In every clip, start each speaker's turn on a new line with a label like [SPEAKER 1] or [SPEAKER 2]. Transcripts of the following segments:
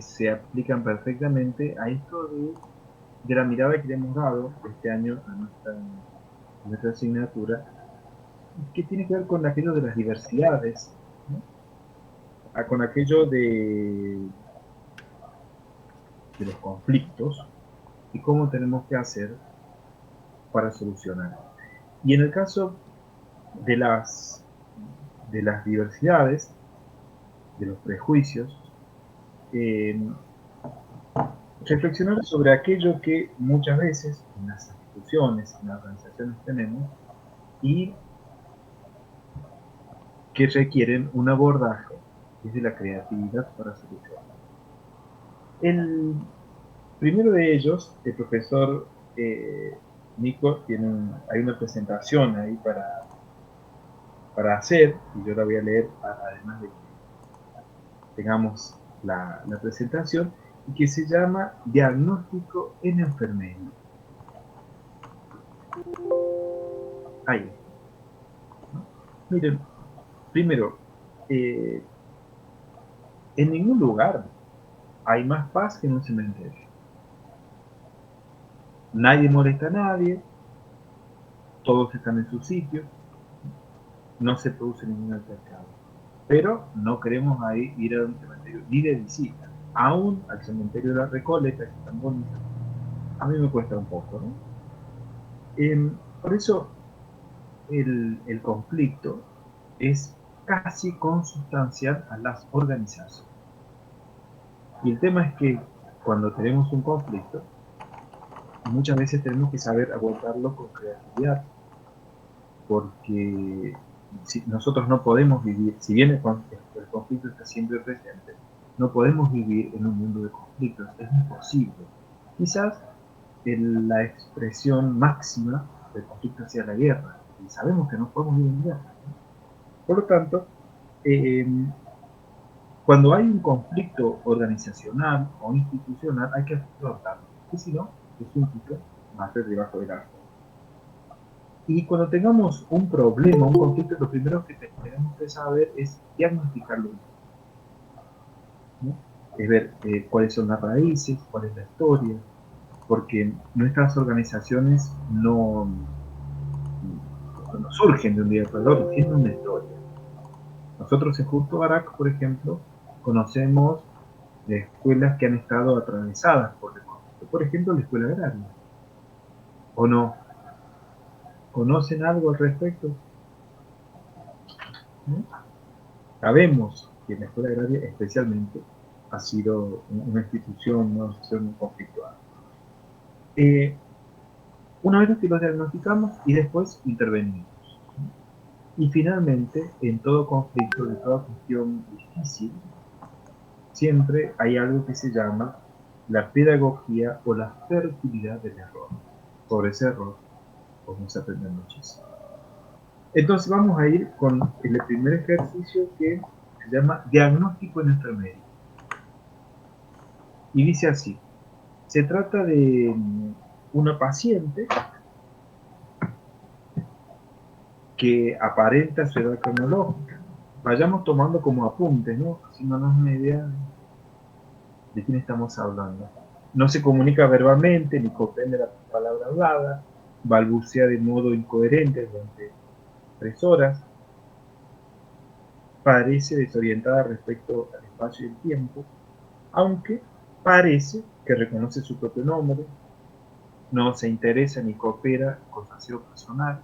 [SPEAKER 1] que se aplican perfectamente a esto de la mirada que le hemos dado este año a nuestra asignatura, que tiene que ver con aquello de las diversidades, ¿no? Con aquello de los conflictos y cómo tenemos que hacer para solucionar. Y en el caso de de las diversidades, de los prejuicios, eh, reflexionar sobre aquello que muchas veces en las instituciones, en las organizaciones tenemos y que requieren un abordaje desde la creatividad para solucionar. El primero de ellos, el profesor Nico, hay una presentación ahí para hacer, y yo la voy a leer además de que tengamos la presentación, y que se llama Diagnóstico en Enfermería. Ahí está, ¿no? Miren, primero, eh, en ningún lugar hay más paz que en un cementerio. Nadie molesta a nadie, todos están en su sitio, no se produce ningún altercado. Pero no queremos ahí ir a un cementerio ni de visita. Aún al cementerio de la Recoleta, que es tan bonito, a mí me cuesta un poco, ¿no? Por eso el conflicto es casi consustancial a las organizaciones. Y el tema es que cuando tenemos un conflicto, muchas veces tenemos que saber abordarlo con creatividad, porque si nosotros no podemos vivir, si bien el conflicto está siempre presente, no podemos vivir en un mundo de conflictos, es imposible. Quizás la expresión máxima del conflicto sea la guerra, y sabemos que no podemos vivir en guerra, ¿no? Por lo tanto, eh, cuando hay un conflicto organizacional o institucional, hay que afrontarlo, porque si no, es un pico más de debajo del agua. Y cuando tengamos un problema, un conflicto, lo primero que tenemos que saber es diagnosticarlo, ¿no? Es ver cuáles son las raíces, cuál es la historia, porque nuestras organizaciones no surgen de un día para el otro, tienen una historia. Nosotros en Justo Barak, por ejemplo, conocemos de escuelas que han estado atravesadas por el conflicto. Por ejemplo, la escuela agraria. ¿O no? ¿Conocen algo al respecto? ¿No? Sabemos que la escuela agraria especialmente ha sido una institución conflictual. Eh, una vez que lo diagnosticamos y después intervenimos. Y finalmente, en todo conflicto, en toda cuestión difícil, siempre hay algo que se llama la pedagogía o la fertilidad del error. Sobre ese error podemos aprender muchísimo. Entonces vamos a ir con el primer ejercicio que se llama diagnóstico en enfermería. Y dice así, se trata de una paciente que aparenta su edad cronológica. Vayamos tomando como apuntes, ¿no? Haciéndonos una idea de quién estamos hablando. No se comunica verbalmente ni comprende la palabra hablada, balbucea de modo incoherente durante 3 horas, parece desorientada respecto al espacio y el tiempo, aunque parece que reconoce su propio nombre, no se interesa ni coopera con su aseo personal,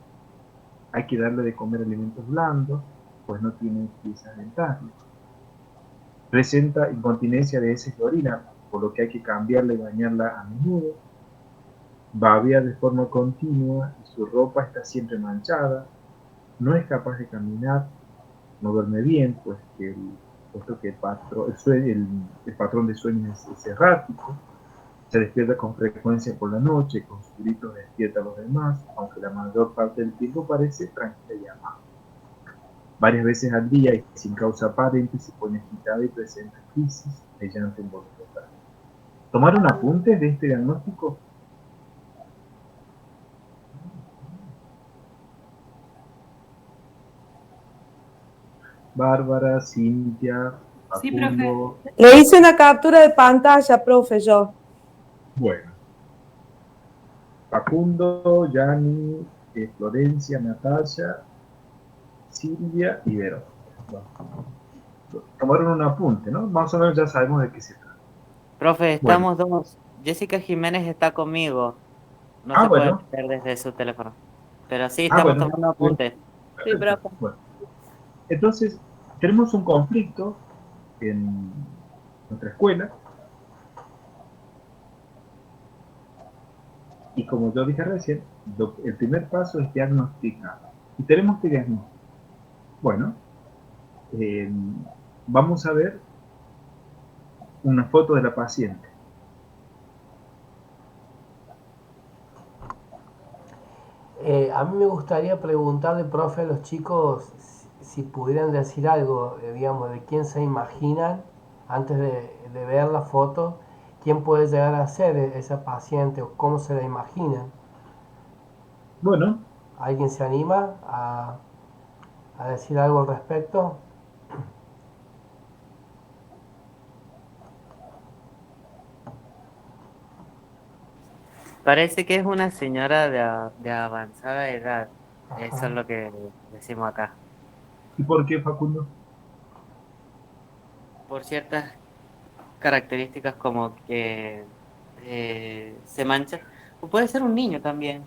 [SPEAKER 1] hay que darle de comer alimentos blandos, pues no tiene piezas dentarias. Presenta incontinencia de heces de orina, por lo que hay que cambiarla y bañarla a menudo. Babea de forma continua y su ropa está siempre manchada. No es capaz de caminar, no duerme bien, puesto que el patrón de sueño es errático. Se despierta con frecuencia por la noche, con sus gritos despierta a los demás, aunque la mayor parte del tiempo parece tranquila y amable. Varias veces al día y sin causa aparente se pone agitada y presenta crisis de llanto involuntario. ¿Tomaron apuntes de este diagnóstico? Bárbara, Cintia,
[SPEAKER 2] Sí, profe.
[SPEAKER 1] Facundo.
[SPEAKER 3] Le hice una captura de pantalla, profe, yo.
[SPEAKER 1] Bueno. Facundo, Yanni, Florencia, Natalia, Silvia y Verónica. Bueno, tomaron un apunte, ¿no? Más o menos ya sabemos de qué se trata.
[SPEAKER 4] Profe,
[SPEAKER 1] Bueno.
[SPEAKER 4] estamos dos. Jessica Jiménez está conmigo. No se puede
[SPEAKER 1] Bueno.
[SPEAKER 4] meter desde su teléfono. Pero sí, estamos
[SPEAKER 1] Bueno.
[SPEAKER 4] tomando apuntes.
[SPEAKER 2] Sí,
[SPEAKER 1] Perfecto.
[SPEAKER 2] profe.
[SPEAKER 1] Bueno. Entonces, tenemos un conflicto en nuestra escuela. Y como yo dije recién, el primer paso es diagnosticar. Y tenemos que diagnosticar. Bueno, vamos a ver una foto de la paciente.
[SPEAKER 5] A mí me gustaría preguntarle, profe, a los chicos si pudieran decir algo, digamos, de quién se imaginan antes de ver la foto, quién puede llegar a ser esa paciente o cómo se la imaginan.
[SPEAKER 1] Bueno,
[SPEAKER 5] ¿Alguien se anima a decir algo al respecto?
[SPEAKER 4] Parece que es una señora de avanzada edad. Eso
[SPEAKER 5] Ajá.
[SPEAKER 4] es lo que decimos acá.
[SPEAKER 1] ¿y por qué, Facundo?
[SPEAKER 4] Por ciertas características como que se mancha. O puede ser un niño también.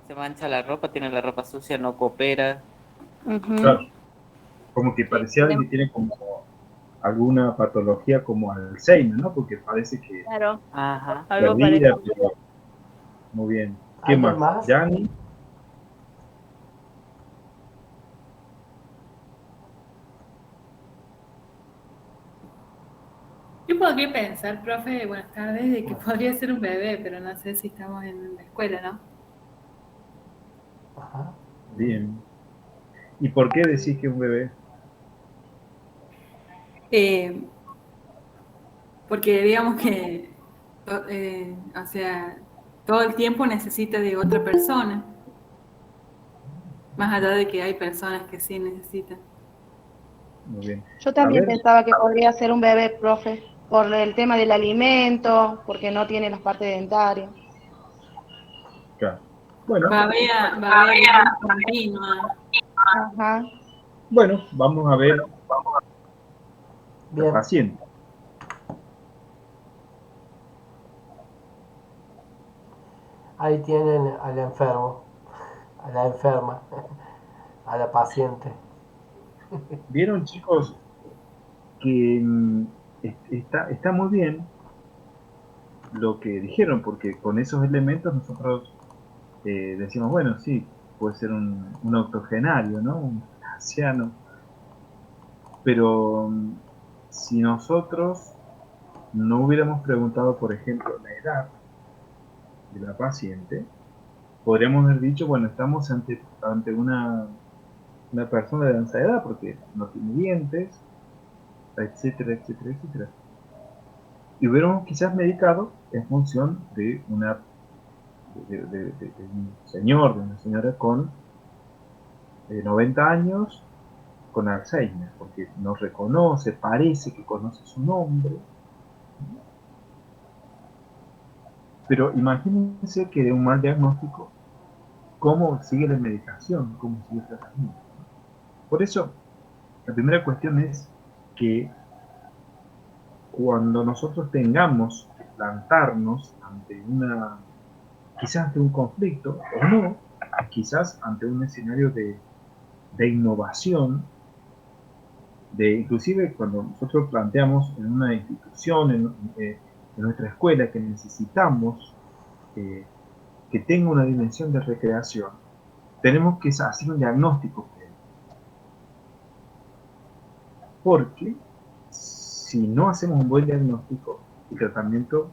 [SPEAKER 4] Se mancha la ropa, tiene la ropa sucia, no coopera.
[SPEAKER 1] Claro, como que
[SPEAKER 2] Sí,
[SPEAKER 1] parecía que tiene como alguna patología como Alzheimer, ¿no? Porque parece que
[SPEAKER 2] claro,
[SPEAKER 4] Ajá.
[SPEAKER 2] algo
[SPEAKER 1] perdida,
[SPEAKER 2] parecido.
[SPEAKER 1] pero muy bien. ¿Qué
[SPEAKER 5] ¿Alguien
[SPEAKER 1] más?
[SPEAKER 5] más?
[SPEAKER 1] ¿Yani?
[SPEAKER 6] Yo podría pensar, profe, buenas tardes, de que podría ser un bebé, pero no sé si estamos en la escuela, ¿no?
[SPEAKER 5] Ajá.
[SPEAKER 1] Bien. ¿Y por qué decís que un bebé?
[SPEAKER 6] Eh, Porque digamos que, o sea, todo el tiempo necesita de otra persona, más allá de que hay personas que sí necesitan.
[SPEAKER 1] Muy bien.
[SPEAKER 7] Yo
[SPEAKER 1] A
[SPEAKER 7] también
[SPEAKER 1] ver,
[SPEAKER 7] pensaba que podría ser un bebé, profe, por el tema del alimento, porque no tiene las partes dentarias.
[SPEAKER 1] acá. Bueno,
[SPEAKER 6] Va a haber visitas continuas.
[SPEAKER 7] Ajá.
[SPEAKER 1] bueno, vamos a ver la
[SPEAKER 5] Bien,
[SPEAKER 1] paciente.
[SPEAKER 5] ahí tienen al enfermo, a la enferma, a la paciente.
[SPEAKER 1] Vieron, chicos, que está muy bien lo que dijeron, porque con esos elementos nosotros decimos, bueno, sí, puede ser un octogenario, ¿no? Un anciano. Pero si nosotros no hubiéramos preguntado, por ejemplo, la edad de la paciente, podríamos haber dicho, bueno, estamos ante una persona de avanzada edad porque no tiene dientes, etcétera, etcétera, etcétera. Y hubiéramos quizás medicado en función de de un señor, de una señora con 90 años con Alzheimer, porque nos reconoce, parece que conoce su nombre, pero imagínense que de un mal diagnóstico, ¿cómo sigue la medicación? ¿Cómo sigue el tratamiento? Por eso, la primera cuestión es que cuando nosotros tengamos que plantarnos ante quizás ante un conflicto, o no, quizás ante un escenario de innovación, inclusive cuando nosotros planteamos en una institución, en nuestra escuela, que necesitamos eh, que tenga una dimensión de recreación, tenemos que hacer un diagnóstico previo. Porque si no hacemos un buen diagnóstico, el tratamiento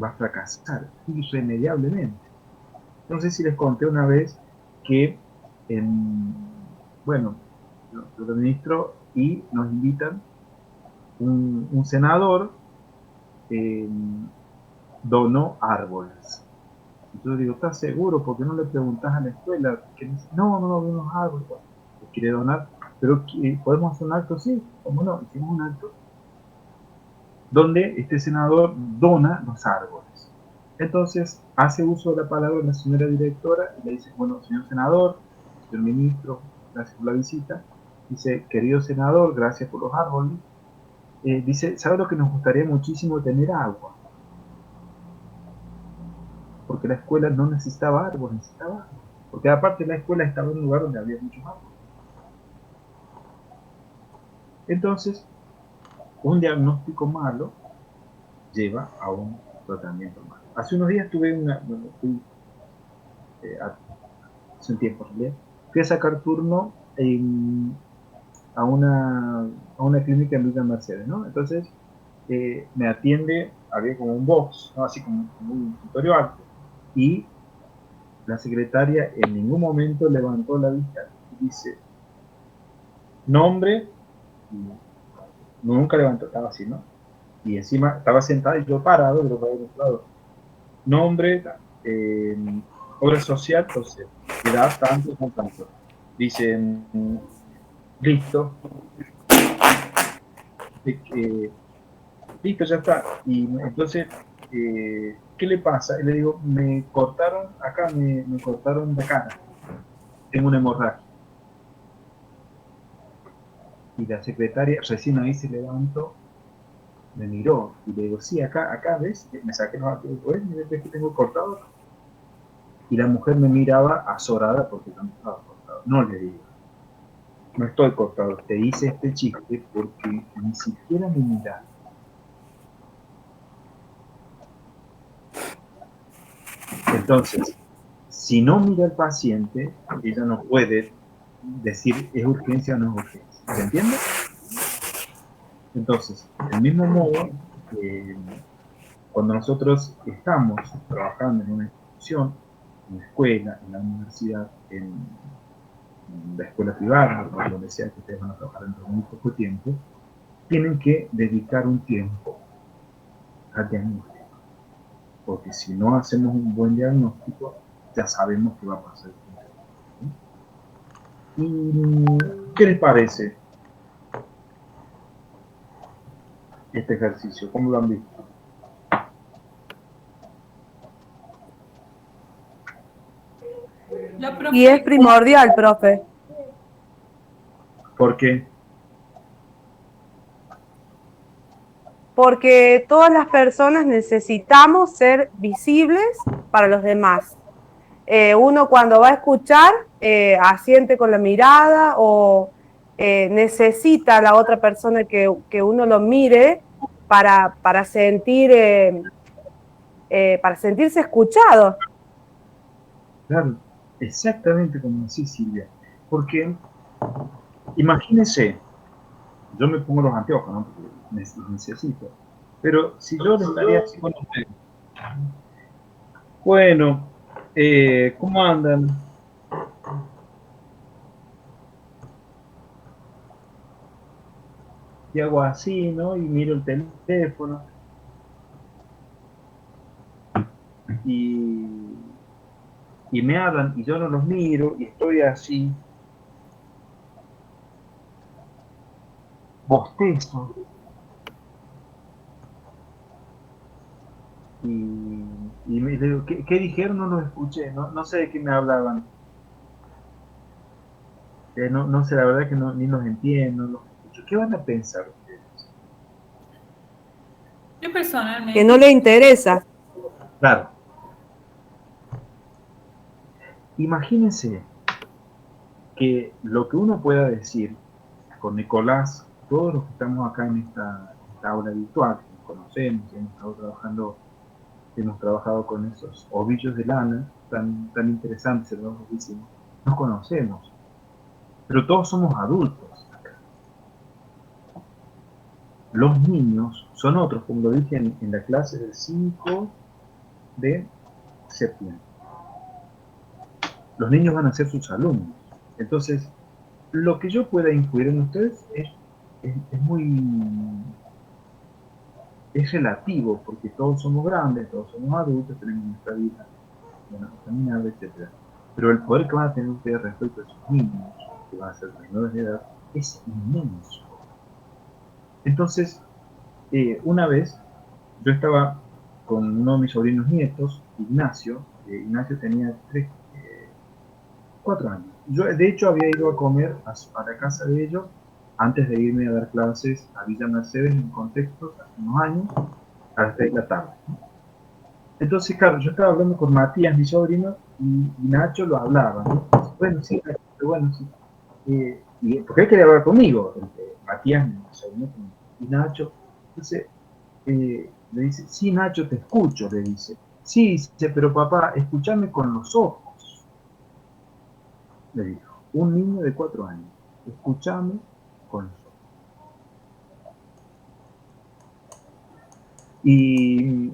[SPEAKER 1] va a fracasar irremediablemente. No sé si les conté una vez que, bueno, yo lo administro y nos invitan un senador eh, donó árboles. Entonces digo, ¿estás seguro? ¿Por qué no le preguntas a la escuela? Que no, no, no, unos árboles. Bueno, quiere donar. pero ¿podemos hacer un acto? Sí, ¿cómo no? Hicimos un acto donde este senador dona los árboles. Entonces hace uso de la palabra la señora directora y le dice, bueno, señor senador, señor ministro, gracias por la visita. Dice, querido senador, gracias por los árboles. Dice, ¿sabe lo que nos gustaría muchísimo? Tener agua. Porque la escuela no necesitaba árboles, necesitaba agua. Porque aparte la escuela estaba en un lugar donde había muchos árboles. Entonces, un diagnóstico malo lleva a un tratamiento malo. Hace unos días tuve hace un tiempo en realidad, fui a sacar turno a una clínica en Villa Mercedes, ¿no? Entonces, me atiende, había como un box, ¿no? Así como un escritorio alto, y la secretaria en ningún momento levantó la vista y dice, nombre, y nunca levantó, estaba así, ¿no? Y encima estaba sentada y yo parado, de otro lado. Nombre, obra social, entonces, edad tanto, con tanto. Dicen, listo, listo, ya está. Y entonces, ¿qué le pasa? Y le digo, me cortaron acá, me cortaron la cara. Tengo una hemorragia. Y la secretaria recién ahí se levantó, me miró y le digo, sí, acá, ¿ves? Me saqué los anteojos, ¿ves que tengo cortado? Y la mujer me miraba azorada porque no estaba cortado. No le digo, no estoy cortado, te hice este chiste porque ni siquiera me miraste. Entonces, si no mira al paciente, ella no puede decir es urgencia o no es urgencia. ¿Se entiende? Entonces, del mismo modo, cuando nosotros estamos trabajando en una institución, en la escuela, en la universidad, en la escuela privada, o donde sea que ustedes van a trabajar dentro de muy poco tiempo, tienen que dedicar un tiempo al diagnóstico. Porque si no hacemos un buen diagnóstico, ya sabemos qué va a pasar. ¿Y qué les parece este ejercicio? ¿Cómo lo han visto?
[SPEAKER 3] Y es primordial, profe.
[SPEAKER 1] ¿Por qué?
[SPEAKER 3] Porque todas las personas necesitamos ser visibles para los demás. Uno cuando va a escuchar, asiente con la mirada o necesita a la otra persona que uno lo mire para para sentirse escuchado.
[SPEAKER 1] Claro, exactamente como decís, Silvia. Porque imagínense, yo me pongo los anteojos, ¿no? Porque los necesito. Pero si yo les estaría así con ustedes. Bueno, ¿cómo andan? Y hago así, ¿no? Y miro el teléfono. Y me hablan y yo no los miro y estoy así. Bostezo. Y me digo, ¿qué dijeron? No los escuché, no sé de qué me hablaban. No sé, la verdad que ni los entiendo, no los escucho. ¿Qué van a pensar ustedes?
[SPEAKER 6] Yo personalmente,
[SPEAKER 3] Que no le interesa.
[SPEAKER 1] Claro. Imagínense que lo que uno pueda decir con Nicolás, todos los que estamos acá en esta aula virtual, que nos conocemos, hemos trabajado con esos ovillos de lana tan interesantes, hermosísimos, nos conocemos, pero todos somos adultos acá. Los niños son otros, como lo dije en la clase del 5 de septiembre. Los niños van a ser sus alumnos. Entonces, lo que yo pueda influir en ustedes es relativo, porque todos somos grandes, todos somos adultos, tenemos nuestra vida, etc. Pero el poder que van a tener ustedes respecto a sus niños, que van a ser menores de edad, es inmenso. Entonces, una vez yo estaba con uno de mis sobrinos nietos, Ignacio. Ignacio tenía 4 años. Yo, de hecho, había ido a comer a la casa de ellos antes de irme a dar clases a Villa Mercedes en contextos hace unos años, a las 3 de la tarde. Entonces, claro, yo estaba hablando con Matías, mi sobrino, y Nacho lo hablaba, ¿no? Bueno, sí, bueno, sí. Porque él quería hablar conmigo, Matías, mi sobrino, y Nacho. Entonces, le dice, sí, Nacho, te escucho, le dice. Sí, dice, pero papá, escúchame con los ojos, le dijo. Un niño de 4 años, escúchame con los ojos. Y,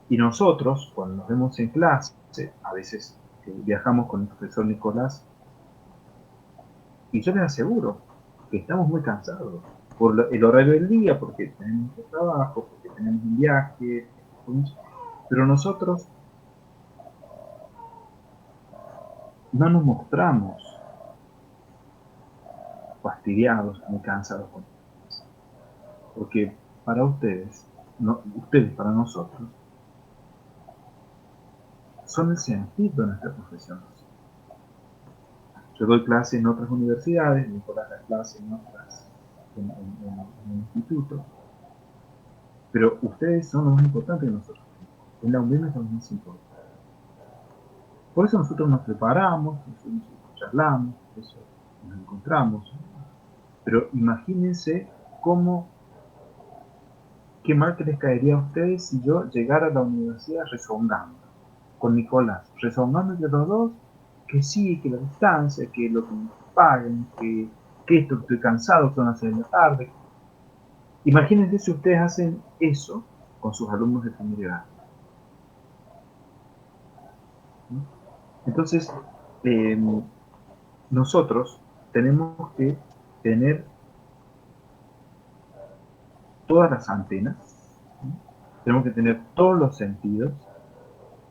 [SPEAKER 1] y nosotros, cuando nos vemos en clase, a veces viajamos con el profesor Nicolás, y yo les aseguro que estamos muy cansados por el horario del día, porque tenemos mucho trabajo, porque tenemos un viaje, pero nosotros no nos mostramos fastidiados, muy cansados, porque para ustedes, no, ustedes para nosotros, son el sentido de nuestra profesión. Yo doy clase en otras universidades, Nicolás da clase en otras, en un instituto, pero ustedes son lo más importante de nosotros. En la UNEM es lo más importante. Por eso nosotros nos preparamos, nosotros charlamos, por eso nos encontramos. Pero imagínense qué mal que les caería a ustedes si yo llegara a la universidad rezongando, con Nicolás, rezongando entre los dos, que sí, que la distancia, que lo que me paguen, que esto, que estoy cansado, son las 6 de la tarde. Imagínense si ustedes hacen eso con sus alumnos de primer grado. ¿Sí? Entonces, nosotros tenemos que tener todas las antenas, ¿sí? Tenemos que tener todos los sentidos,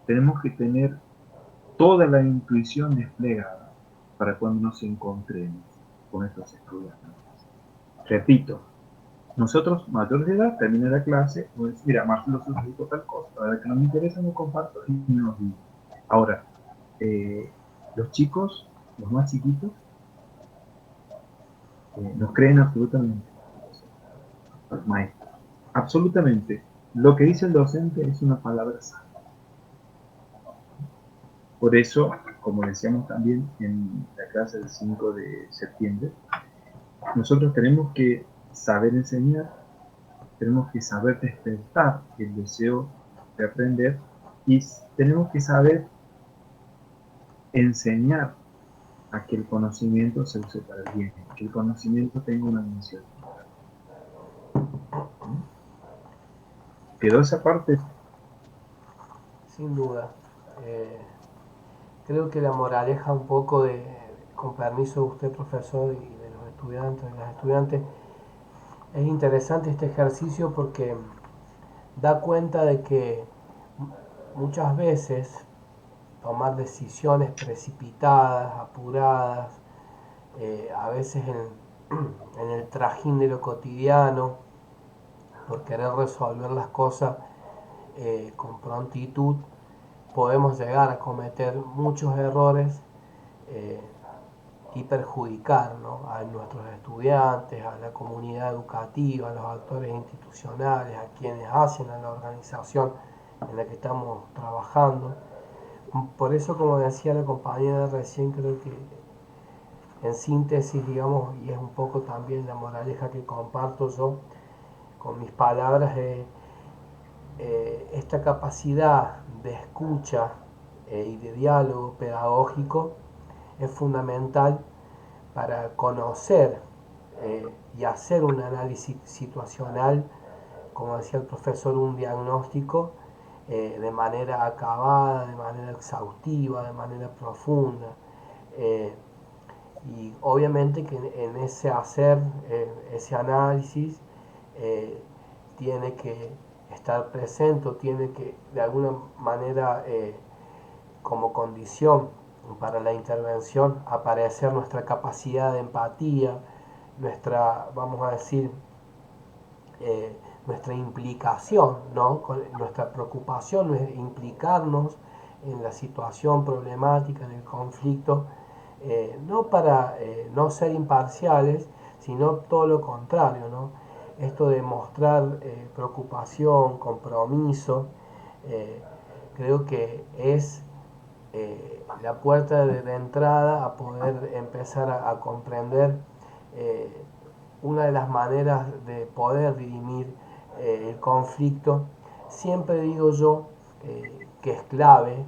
[SPEAKER 1] tenemos que tener toda la intuición desplegada para cuando nos encontremos con estos estudiantes. Repito, nosotros, mayores de edad, termina la clase, pues mira, Marcelo dijo tal cosa, la verdad que no me interesa, no comparto y no nos digo. Ahora, los chicos, los más chiquitos, nos creen absolutamente, los maestros. Absolutamente. Lo que dice el docente es una palabra sana. Por eso, como decíamos también en la clase del 5 de septiembre, nosotros tenemos que saber enseñar, tenemos que saber despertar el deseo de aprender y tenemos que saber enseñar a que el conocimiento se use para el bien, que el conocimiento tenga una misión. ¿Quedó esa parte?
[SPEAKER 5] Sin duda. Creo que la moraleja un poco con permiso de usted, profesor, y de los estudiantes, de las estudiantes, es interesante este ejercicio porque da cuenta de que muchas veces tomar decisiones precipitadas, apuradas, a veces en el trajín de lo cotidiano, por querer resolver las cosas con prontitud, podemos llegar a cometer muchos errores eh, y perjudicar, ¿no?, a nuestros estudiantes, a la comunidad educativa, a los actores institucionales, a quienes hacen a la organización en la que estamos trabajando. Por eso, como decía la compañera recién, creo que en síntesis, digamos, y es un poco también la moraleja que comparto yo con mis palabras, esta capacidad de escucha y de diálogo pedagógico es fundamental para conocer y hacer un análisis situacional, como decía el profesor, un diagnóstico de manera acabada, de manera exhaustiva, de manera profunda. Y obviamente que en ese hacer, ese análisis, tiene que estar presente, tiene que de alguna manera como condición para la intervención aparecer nuestra capacidad de empatía, nuestra, vamos a decir, nuestra implicación, ¿no? Con nuestra preocupación es implicarnos en la situación problemática, en el conflicto, no para no ser imparciales, sino todo lo contrario, ¿no? Esto de mostrar preocupación, compromiso, eh, creo que es la puerta de entrada a poder empezar a comprender eh, una de las maneras de poder dirimir el conflicto. Siempre digo yo que es clave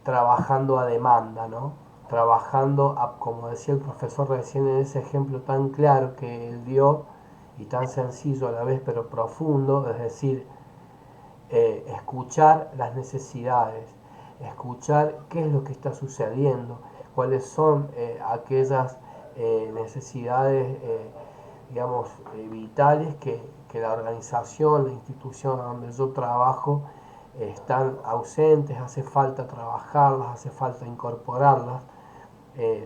[SPEAKER 5] trabajando a demanda, ¿no? Trabajando, como decía el profesor recién en ese ejemplo tan claro que él dio y tan sencillo a la vez pero profundo, es decir, escuchar las necesidades, escuchar qué es lo que está sucediendo, cuáles son aquellas necesidades, digamos, vitales que la organización, la institución donde yo trabajo están ausentes, hace falta trabajarlas, hace falta incorporarlas.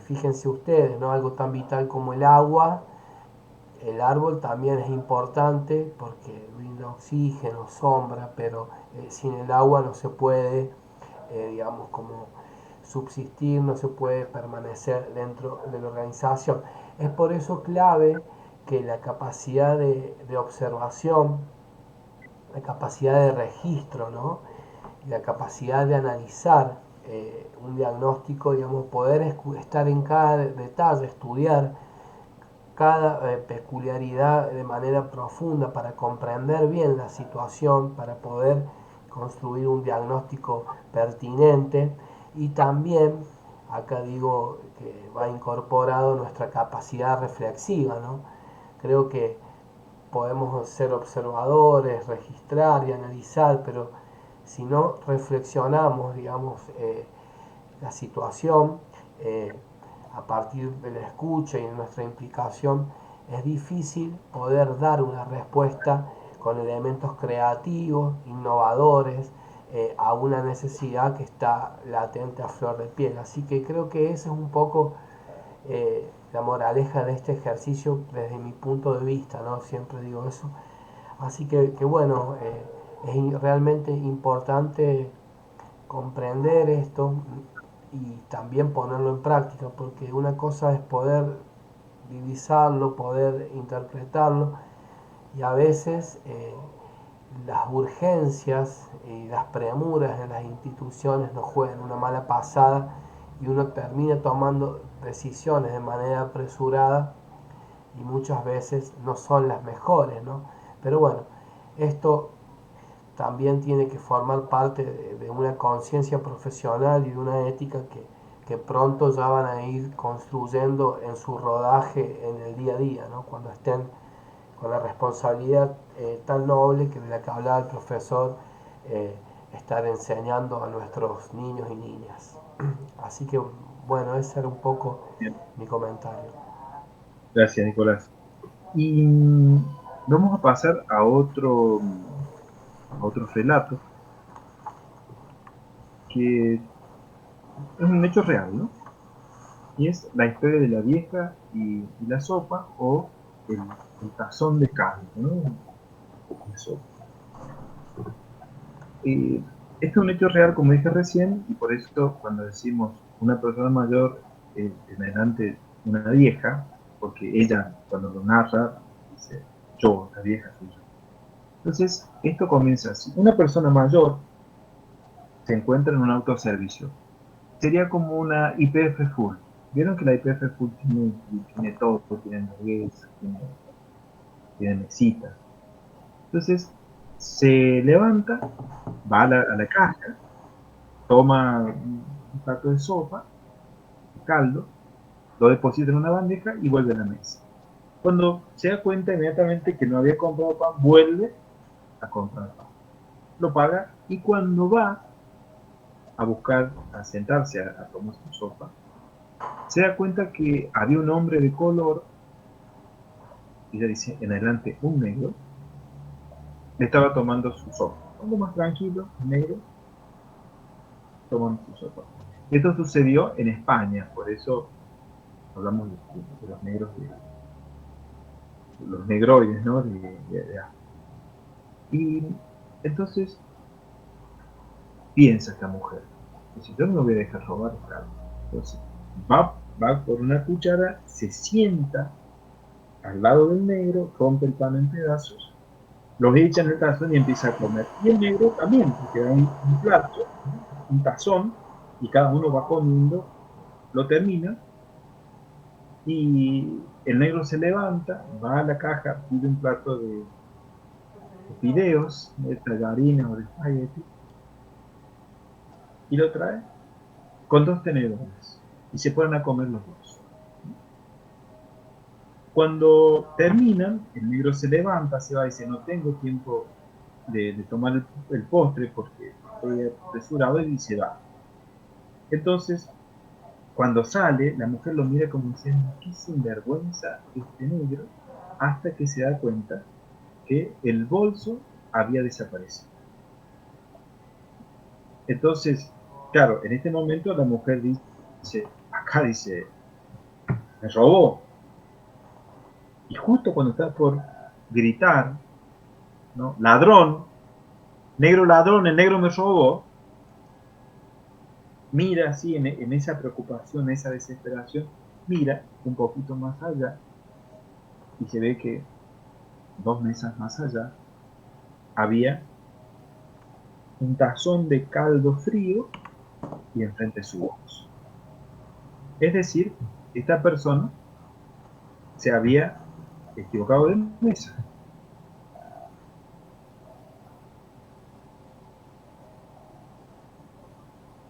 [SPEAKER 5] Fíjense ustedes, ¿no? Algo tan vital como el agua, el árbol también es importante porque brinda oxígeno, sombra, pero sin el agua no se puede, digamos, como subsistir, no se puede permanecer dentro de la organización. Es por eso clave que la capacidad de observación, la capacidad de registro, ¿no? La capacidad de analizar un diagnóstico, digamos, poder estar en cada detalle, estudiar cada peculiaridad de manera profunda para comprender bien la situación, para poder construir un diagnóstico pertinente y también, acá digo que va incorporado nuestra capacidad reflexiva, ¿no? Creo que podemos ser observadores, registrar y analizar, pero si no reflexionamos, digamos, la situación, eh, a partir de la escucha y de nuestra implicación, es difícil poder dar una respuesta con elementos creativos, innovadores, a una necesidad que está latente a flor de piel. Así que creo que esa es un poco la moraleja de este ejercicio desde mi punto de vista, ¿no? Siempre digo eso. Así que bueno, es realmente importante comprender esto y también ponerlo en práctica, porque una cosa es poder divisarlo, poder interpretarlo, y a veces las urgencias y las premuras de las instituciones nos juegan una mala pasada y uno termina tomando decisiones de manera apresurada y muchas veces no son las mejores, ¿no? Pero bueno, esto también tiene que formar parte de una conciencia profesional y de una ética que pronto ya van a ir construyendo en su rodaje en el día a día, ¿no? Cuando estén con la responsabilidad tan noble que de la que hablaba el profesor, eh, estar enseñando a nuestros niños y niñas. Así que bueno, ese era un poco
[SPEAKER 1] Bien,
[SPEAKER 5] mi comentario.
[SPEAKER 1] gracias, Nicolás. Y vamos a pasar a otro relato que es un hecho real, ¿no? Y es la historia de la vieja y la sopa o el tazón de caldo, ¿no? Un poco de sopa. Este es un hecho real, como dije recién, y por eso cuando decimos una persona mayor, en adelante una vieja, porque ella cuando lo narra dice yo, la vieja soy yo. Entonces, esto comienza así. Una persona mayor se encuentra en un autoservicio. Sería como una IPF full. Vieron que la IPF full tiene todo, tiene hamburguesas, tiene mesitas. Entonces, se levanta, va a la caja, toma un plato de sopa, de caldo, lo deposita en una bandeja y vuelve a la mesa. Cuando se da cuenta inmediatamente que no había comprado pan, vuelve a comprar pan. Lo paga y cuando va a buscar, a sentarse a tomar su sopa, se da cuenta que había un hombre de color, y le dice en adelante un negro, le estaba tomando su sopa. Algo más tranquilo, un negro, tomando su sopa. Esto sucedió en España, por eso hablamos de los negros los negroides, ¿no? Y entonces piensa esta mujer, dice, yo no me voy a dejar robar esta alma. Entonces va por una cuchara, se sienta al lado del negro, rompe el pan en pedazos, los echa en el tazón y empieza a comer. Y el negro también, porque da un plato, un tazón, y cada uno va comiendo, lo termina, y el negro se levanta, va a la caja, pide un plato de fideos, de tallarines o de espagueti, y lo trae con 2 tenedores, y se ponen a comer los dos. Cuando terminan, el negro se levanta, se va y dice, no tengo tiempo de tomar el postre porque estoy apresurado, y se va. Entonces, cuando sale, la mujer lo mira como diciendo, qué sinvergüenza este negro, hasta que se da cuenta que el bolso había desaparecido. Entonces, claro, en este momento la mujer dice, acá dice, me robó. Y justo cuando está por gritar, ¿no? Ladrón, el negro me robó, mira así en esa preocupación, esa desesperación, mira un poquito más allá y se ve que 2 mesas más allá había un tazón de caldo frío y enfrente su voz. Es decir, esta persona se había equivocado de mesa.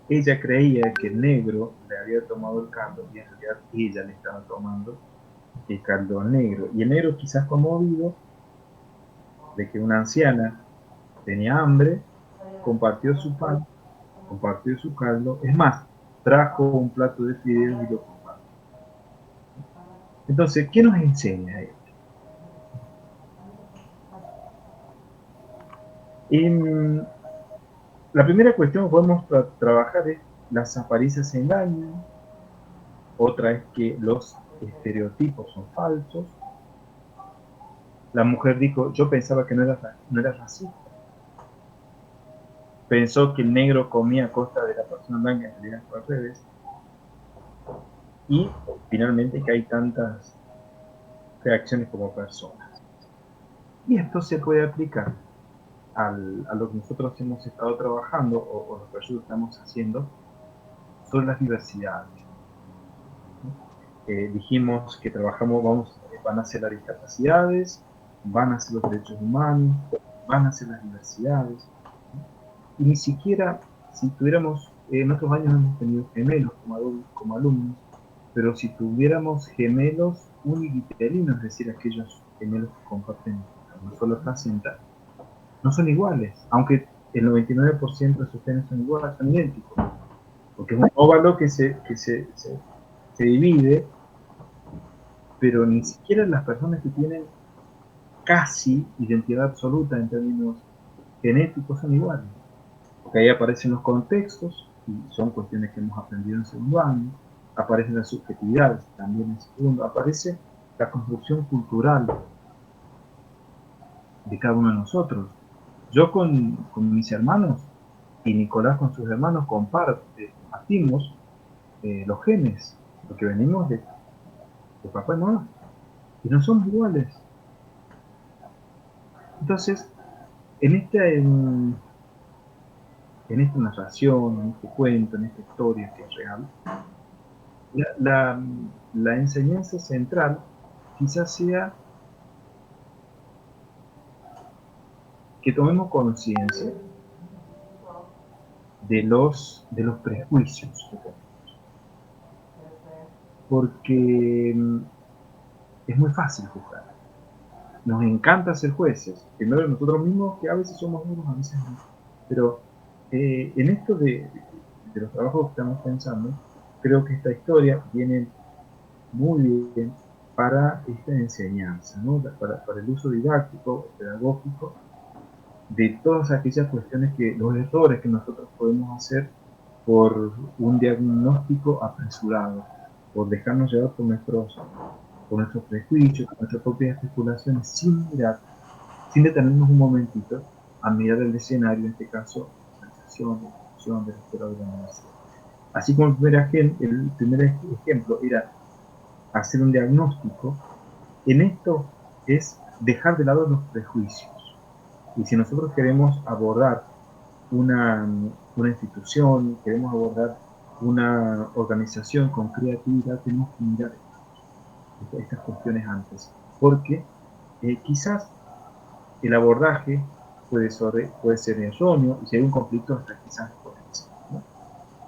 [SPEAKER 1] Ella creía que el negro le había tomado el caldo y en realidad ella le estaba tomando el caldo al negro. Y el negro, quizás conmovido de que una anciana tenía hambre, compartió su pan, compartió su caldo, es más, trajo un plato de fideos y lo compartió. Entonces, ¿qué nos enseña esto? La primera cuestión que podemos trabajar es las apariencias engañan, otra es que los estereotipos son falsos. La mujer dijo, yo pensaba que no era racista. Pensó que el negro comía a costa de la persona blanca, en realidad fue al revés. Y finalmente que hay tantas reacciones como personas. Y esto se puede aplicar a lo que nosotros hemos estado trabajando o lo que nosotros estamos haciendo sobre las diversidades. Dijimos que trabajamos, van a ser las discapacidades, van a ser los derechos humanos, van a ser las diversidades. Y ni siquiera, si tuviéramos, en otros años hemos tenido gemelos como alumnos, pero si tuviéramos gemelos univitelinos, es decir, aquellos gemelos que comparten una sola placenta, no son iguales, aunque el 99% de sus genes son iguales, son idénticos, porque es un óvalo que se divide, pero ni siquiera las personas que tienen casi identidad absoluta en términos genéticos son iguales, porque ahí aparecen los contextos, y son cuestiones que hemos aprendido en segundo año, aparecen las subjetividades también en segundo, aparece la construcción cultural de cada uno de nosotros. Yo con mis hermanos y Nicolás con sus hermanos compartimos los genes, porque venimos de papá y mamá, y no somos iguales. Entonces, en esta narración, en este cuento, en esta historia que es real, la enseñanza central quizás sea que tomemos conciencia de los prejuicios que tenemos. Porque es muy fácil juzgar. Nos encanta ser jueces. Primero nosotros mismos, que a veces somos duros, a veces no. Pero en esto de los trabajos que estamos pensando, creo que esta historia viene muy bien para esta enseñanza, ¿no? para el uso didáctico, pedagógico, de todas aquellas cuestiones los errores que nosotros podemos hacer por un diagnóstico apresurado, por dejarnos llevar por nuestros con nuestros prejuicios, con nuestras propias especulaciones, sin mirar, sin detenernos un momentito a mirar el escenario, en este caso, la sensación, la emoción de la historia de la universidad. Así como el primer ejemplo era hacer un diagnóstico, en esto es dejar de lado los prejuicios. Y si nosotros queremos abordar una institución, queremos abordar una organización con creatividad, tenemos que mirar estas cuestiones antes. Porque quizás el abordaje puede ser erróneo y si hay un conflicto hasta quizás por eso, ¿no?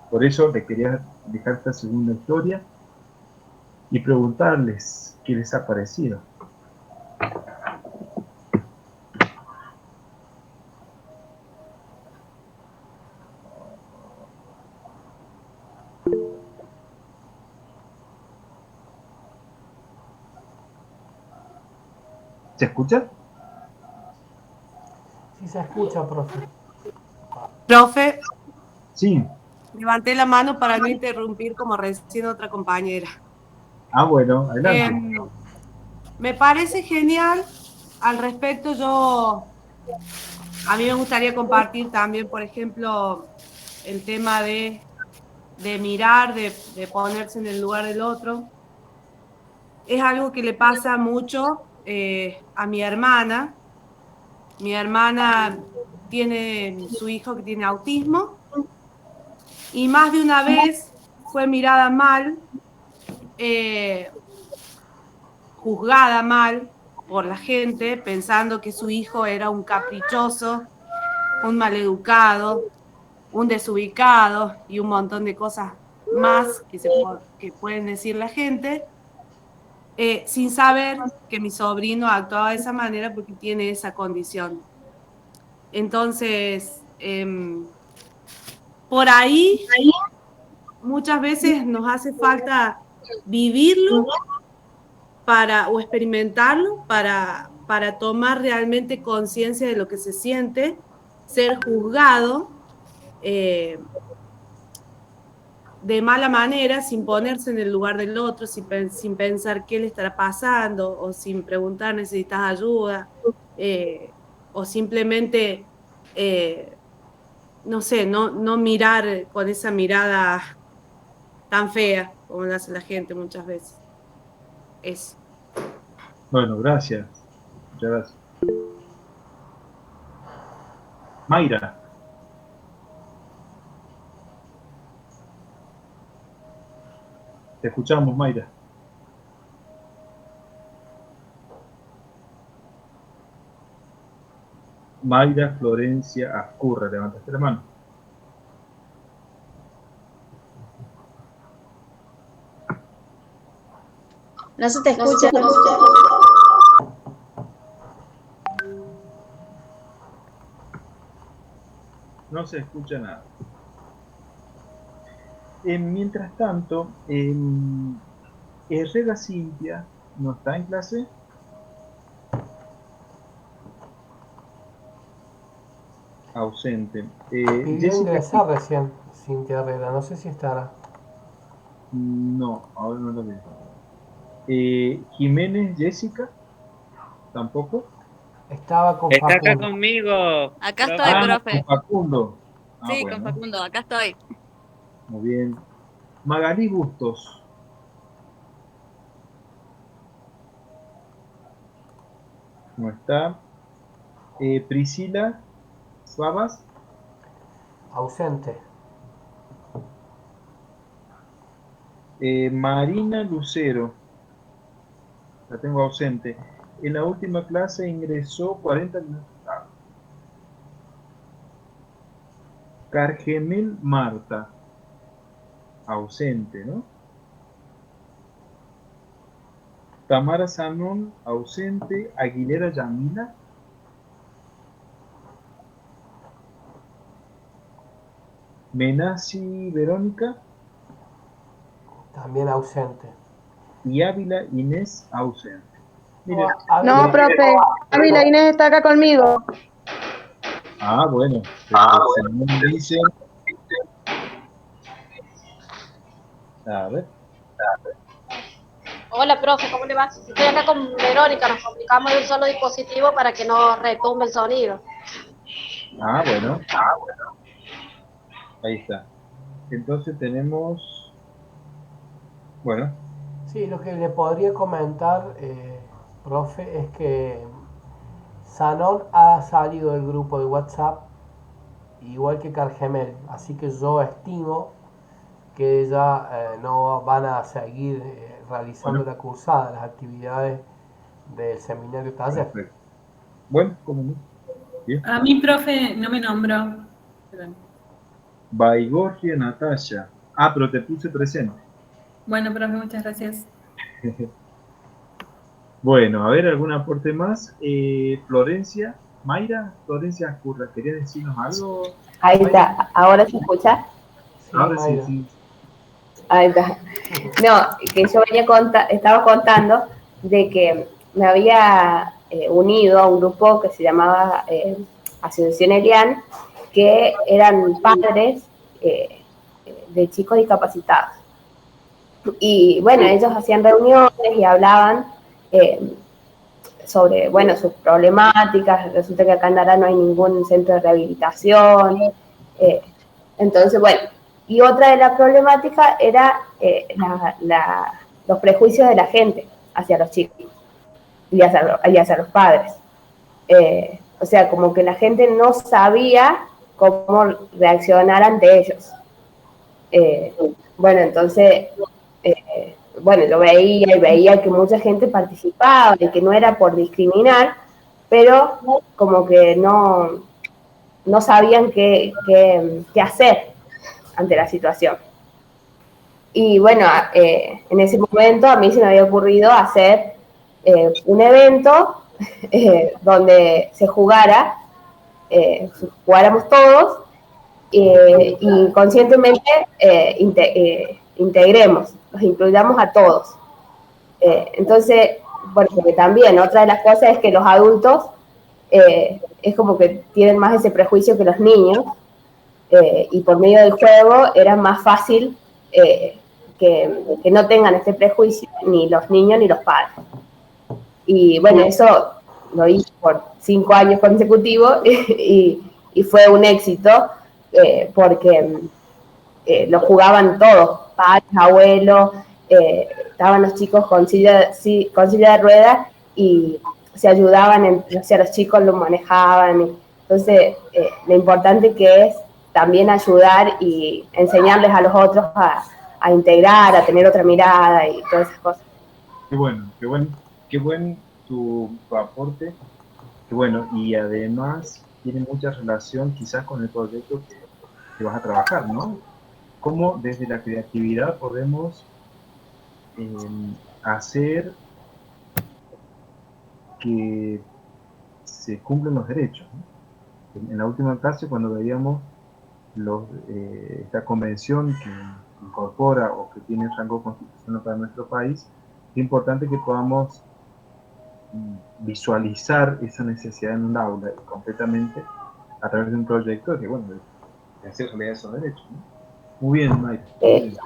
[SPEAKER 1] Por eso le quería dejar esta segunda historia y preguntarles qué les ha parecido. ¿Se escucha?
[SPEAKER 5] Sí se escucha, profe.
[SPEAKER 3] Profe,
[SPEAKER 1] Sí.
[SPEAKER 3] levanté la mano para no interrumpir como recién otra compañera.
[SPEAKER 1] Ah, bueno, adelante.
[SPEAKER 3] Me parece genial. Al respecto, a mí me gustaría compartir también, por ejemplo, el tema de mirar, de ponerse en el lugar del otro. Es algo que le pasa mucho a mi hermana. Mi hermana tiene su hijo que tiene autismo y más de una vez fue mirada mal, juzgada mal por la gente, pensando que su hijo era un caprichoso, un maleducado, un desubicado y un montón de cosas más que pueden decir la gente, sin saber que mi sobrino actuaba de esa manera porque tiene esa condición. Entonces, por ahí muchas veces nos hace falta vivirlo o experimentarlo para tomar realmente conciencia de lo que se siente, ser juzgado de mala manera, sin ponerse en el lugar del otro, sin pensar qué le estará pasando, o sin preguntar, ¿necesitas ayuda? O simplemente, no sé, no mirar con esa mirada tan fea como lo hace la gente muchas veces. Eso.
[SPEAKER 1] Bueno, gracias. Muchas gracias. Mayra. Te escuchamos, Mayra. Mayra Florencia Azcurra, levantaste la mano.
[SPEAKER 2] No se te escucha.
[SPEAKER 1] No se escucha nada. Mientras tanto, Herrera Cintia no está en clase. Ausente.
[SPEAKER 5] Pidió ingresar recién Cintia Herrera, no sé si estará.
[SPEAKER 1] No, ahora no lo veo. Jiménez Jessica, tampoco.
[SPEAKER 5] Estaba con
[SPEAKER 4] Está
[SPEAKER 5] Facundo.
[SPEAKER 4] acá conmigo.
[SPEAKER 2] Acá estoy, profe.
[SPEAKER 1] Con Facundo.
[SPEAKER 2] Sí,
[SPEAKER 1] bueno.
[SPEAKER 2] con Facundo, acá estoy.
[SPEAKER 1] Muy bien. Magalí Bustos. No está. Priscila Suavas.
[SPEAKER 5] Ausente.
[SPEAKER 1] Marina Lucero. La tengo ausente. En la última clase ingresó 40 minutos tarde. Cargemel Marta. Ausente, ¿no? Tamara Sanón, ausente. Aguilera Yamila. Menasi Verónica.
[SPEAKER 5] También ausente.
[SPEAKER 1] Y Ávila Inés, ausente. Mire,
[SPEAKER 7] No, profe, Ávila Inés está acá conmigo.
[SPEAKER 1] Ah, bueno. Pero según dicen... A ver.
[SPEAKER 8] Hola, profe, ¿cómo le va? Estoy acá con Verónica, nos comunicamos de un solo dispositivo para que no retumbe el sonido.
[SPEAKER 1] Ah, bueno, ahí está. Entonces tenemos, bueno,
[SPEAKER 5] Sí, lo que le podría comentar, profe, es que Sanon ha salido del grupo de WhatsApp, igual que Cargemel, así que yo estimo que ya no van a seguir realizando
[SPEAKER 1] bueno,
[SPEAKER 5] la cursada, las actividades del seminario taller.
[SPEAKER 1] perfecto. Bueno, ¿cómo no? Bien.
[SPEAKER 6] A mí, profe, no me nombró. Perdón.
[SPEAKER 1] Baigorria Natasha. Ah, pero te puse presente.
[SPEAKER 6] Bueno, profe, muchas gracias.
[SPEAKER 1] Bueno, a ver, ¿algún aporte más? Florencia, Mayra, Florencia Curra, ¿quería decirnos algo?
[SPEAKER 9] Ahí
[SPEAKER 1] Mayra,
[SPEAKER 9] está, ahora se escucha.
[SPEAKER 5] Sí,
[SPEAKER 1] ahora sí,
[SPEAKER 5] Mayra.
[SPEAKER 1] sí.
[SPEAKER 9] Ahí está. No, que yo estaba contando de que me había unido a un grupo que se llamaba Asociación Elian, que eran padres de chicos discapacitados. Y bueno, ellos hacían reuniones y hablaban eh, sobre, bueno, sus problemáticas. Resulta que acá en Lara no hay ningún centro de rehabilitación. Eh, entonces, bueno, y otra de las problemáticas era los prejuicios de la gente hacia los chicos y hacia los padres. O sea, como que la gente no sabía cómo reaccionar ante ellos. Eh, bueno, entonces, bueno, yo veía y veía que mucha gente participaba y que no era por discriminar, pero como que no sabían qué hacer ante la situación. Y bueno, en ese momento a mí se me había ocurrido hacer un evento donde se jugáramos todos y conscientemente integremos, los incluyamos a todos. Entonces, bueno, porque también otra de las cosas es que los adultos es como que tienen más ese prejuicio que los niños, y por medio del juego era más fácil que no tengan este prejuicio ni los niños ni los padres. Y bueno, eso lo hice por 5 años consecutivos y fue un éxito porque lo jugaban todos, padres, abuelos, estaban los chicos con silla de ruedas y se ayudaban, o sea, los chicos lo manejaban. Entonces, lo importante que es también ayudar y enseñarles a los otros a integrar, a tener otra mirada y todas esas cosas.
[SPEAKER 1] Qué buen tu aporte, qué bueno, y además tiene mucha relación quizás con el proyecto que vas a trabajar, ¿no? Cómo desde la creatividad podemos hacer que se cumplan los derechos, ¿no? En la última clase, cuando veíamos esta convención que incorpora o que tiene rango constitucional para nuestro país, es importante que podamos visualizar esa necesidad en un aula y completamente a través de un proyecto que, bueno, de hacer realidad esos derechos, ¿no? Muy bien, Mike. Muy bien.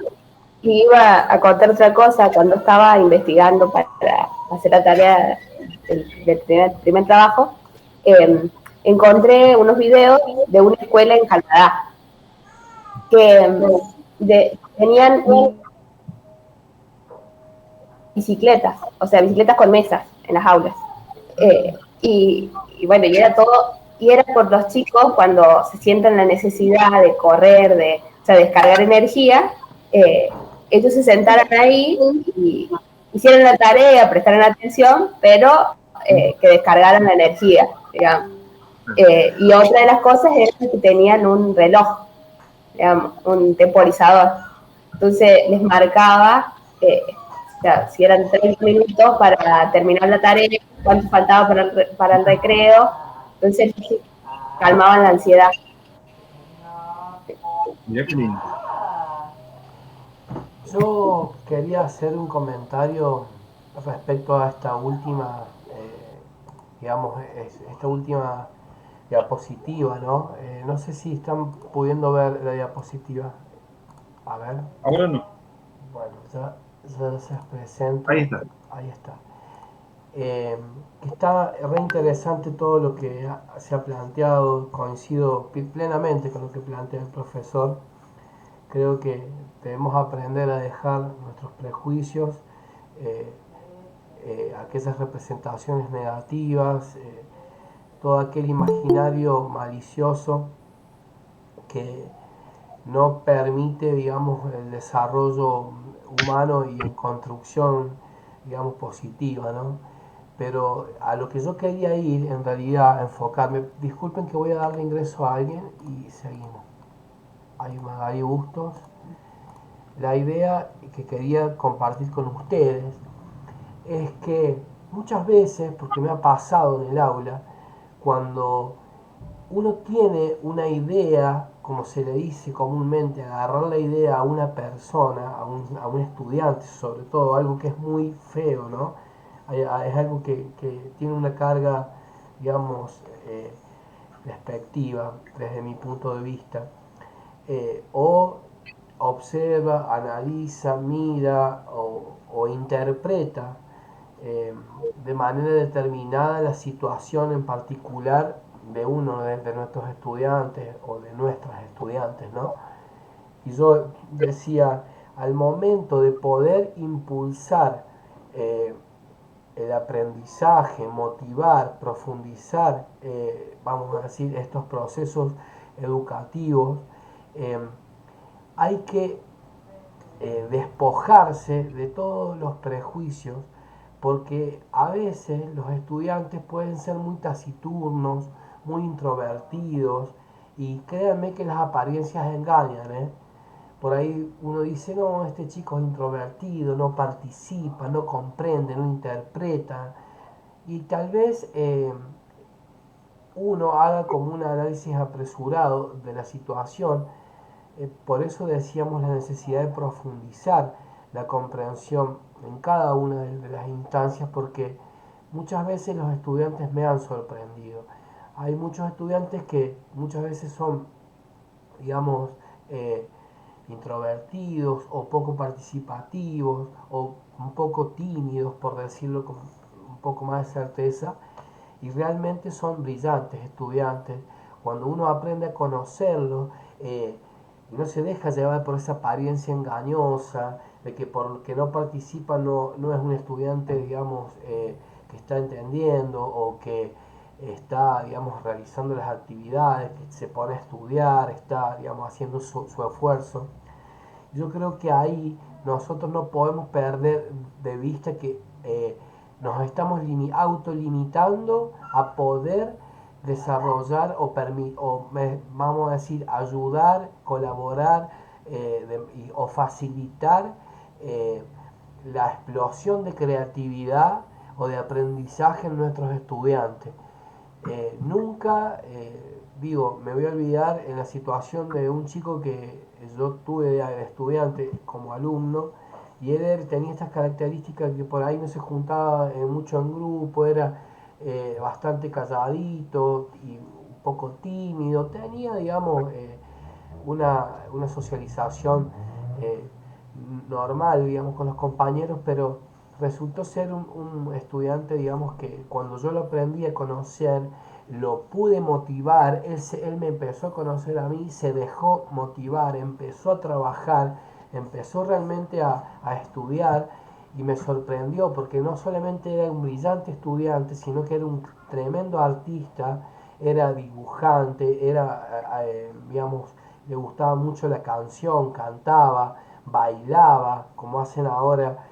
[SPEAKER 9] Y iba a contar otra cosa, cuando estaba investigando para hacer la tarea del primer trabajo, encontré unos videos de una escuela en Canadá que tenían bicicletas, o sea, bicicletas con mesas en las aulas. Y bueno, y era todo, y era por los chicos cuando se sienten la necesidad de correr, o sea, descargar energía, ellos se sentaran ahí y hicieran la tarea, prestaran atención, pero que descargaran la energía, digamos. Y otra de las cosas era que tenían un reloj, digamos, un temporizador. Entonces les marcaba, o sea, si eran 30 minutos para terminar la tarea, cuánto faltaba para el recreo. Entonces calmaban la ansiedad.
[SPEAKER 1] Mira qué lindo.
[SPEAKER 5] Yo quería hacer un comentario respecto a esta última, digamos, esta última diapositiva, ¿no? No sé si están pudiendo ver la diapositiva. A ver.
[SPEAKER 1] Ahora no.
[SPEAKER 5] Bueno, ya Ya se presenta.
[SPEAKER 1] Ahí está.
[SPEAKER 5] Ahí está. Está re interesante todo lo que se ha planteado, coincido plenamente con lo que plantea el profesor. Creo que debemos aprender a dejar nuestros prejuicios, eh, aquellas representaciones negativas, todo aquel imaginario malicioso que no permite, digamos, el desarrollo humano y en construcción, digamos, positiva, ¿no? Pero a lo que yo quería ir, en realidad, enfocarme, disculpen que voy a darle ingreso a alguien y seguimos. Hay Magali Bustos. La idea que quería compartir con ustedes es que muchas veces, porque me ha pasado en el aula, cuando uno tiene una idea, como se le dice comúnmente, agarrar la idea a una persona, a un estudiante sobre todo, algo que es muy feo, ¿no? Es algo que tiene una carga, digamos, despectiva desde mi punto de vista. O observa, analiza, mira o interpreta de manera determinada la situación en particular de uno de nuestros estudiantes o de nuestras estudiantes, ¿no? Y yo decía, al momento de poder impulsar el aprendizaje, motivar, profundizar, vamos a decir, estos procesos educativos, eh, hay que despojarse de todos los prejuicios, porque a veces los estudiantes pueden ser muy taciturnos, muy introvertidos, y créanme que las apariencias engañan, ¿eh? Por ahí uno dice, no, este chico es introvertido, no participa, no comprende, no interpreta, y tal vez uno haga como un análisis apresurado de la situación. Por eso decíamos la necesidad de profundizar la comprensión en cada una de las instancias, porque muchas veces los estudiantes me han sorprendido. Hay muchos estudiantes que muchas veces son, digamos, introvertidos o poco participativos o un poco tímidos, por decirlo con un poco más de certeza, y realmente son brillantes estudiantes. Cuando uno aprende a conocerlos, y no se deja llevar por esa apariencia engañosa de que porque no participa no es un estudiante, digamos, que está entendiendo o que está, digamos, realizando las actividades, que se pone a estudiar, está, digamos, haciendo su esfuerzo. Yo creo que ahí nosotros no podemos perder de vista que nos estamos autolimitando a poder desarrollar vamos a decir, ayudar, colaborar o facilitar la explosión de creatividad o de aprendizaje en nuestros estudiantes. Nunca, digo, me voy a olvidar en la situación de un chico que yo tuve de estudiante como alumno, y él tenía estas características que por ahí no se juntaba mucho en grupo, era bastante calladito y un poco tímido, tenía, digamos, una socialización eh, normal, digamos, con los compañeros, pero resultó ser un estudiante, digamos, que cuando yo lo aprendí a conocer, lo pude motivar, él me empezó a conocer a mí, se dejó motivar, empezó a trabajar, empezó realmente a estudiar, y me sorprendió porque no solamente era un brillante estudiante, sino que era un tremendo artista, era dibujante, digamos, le gustaba mucho la canción, cantaba, bailaba, como hacen ahora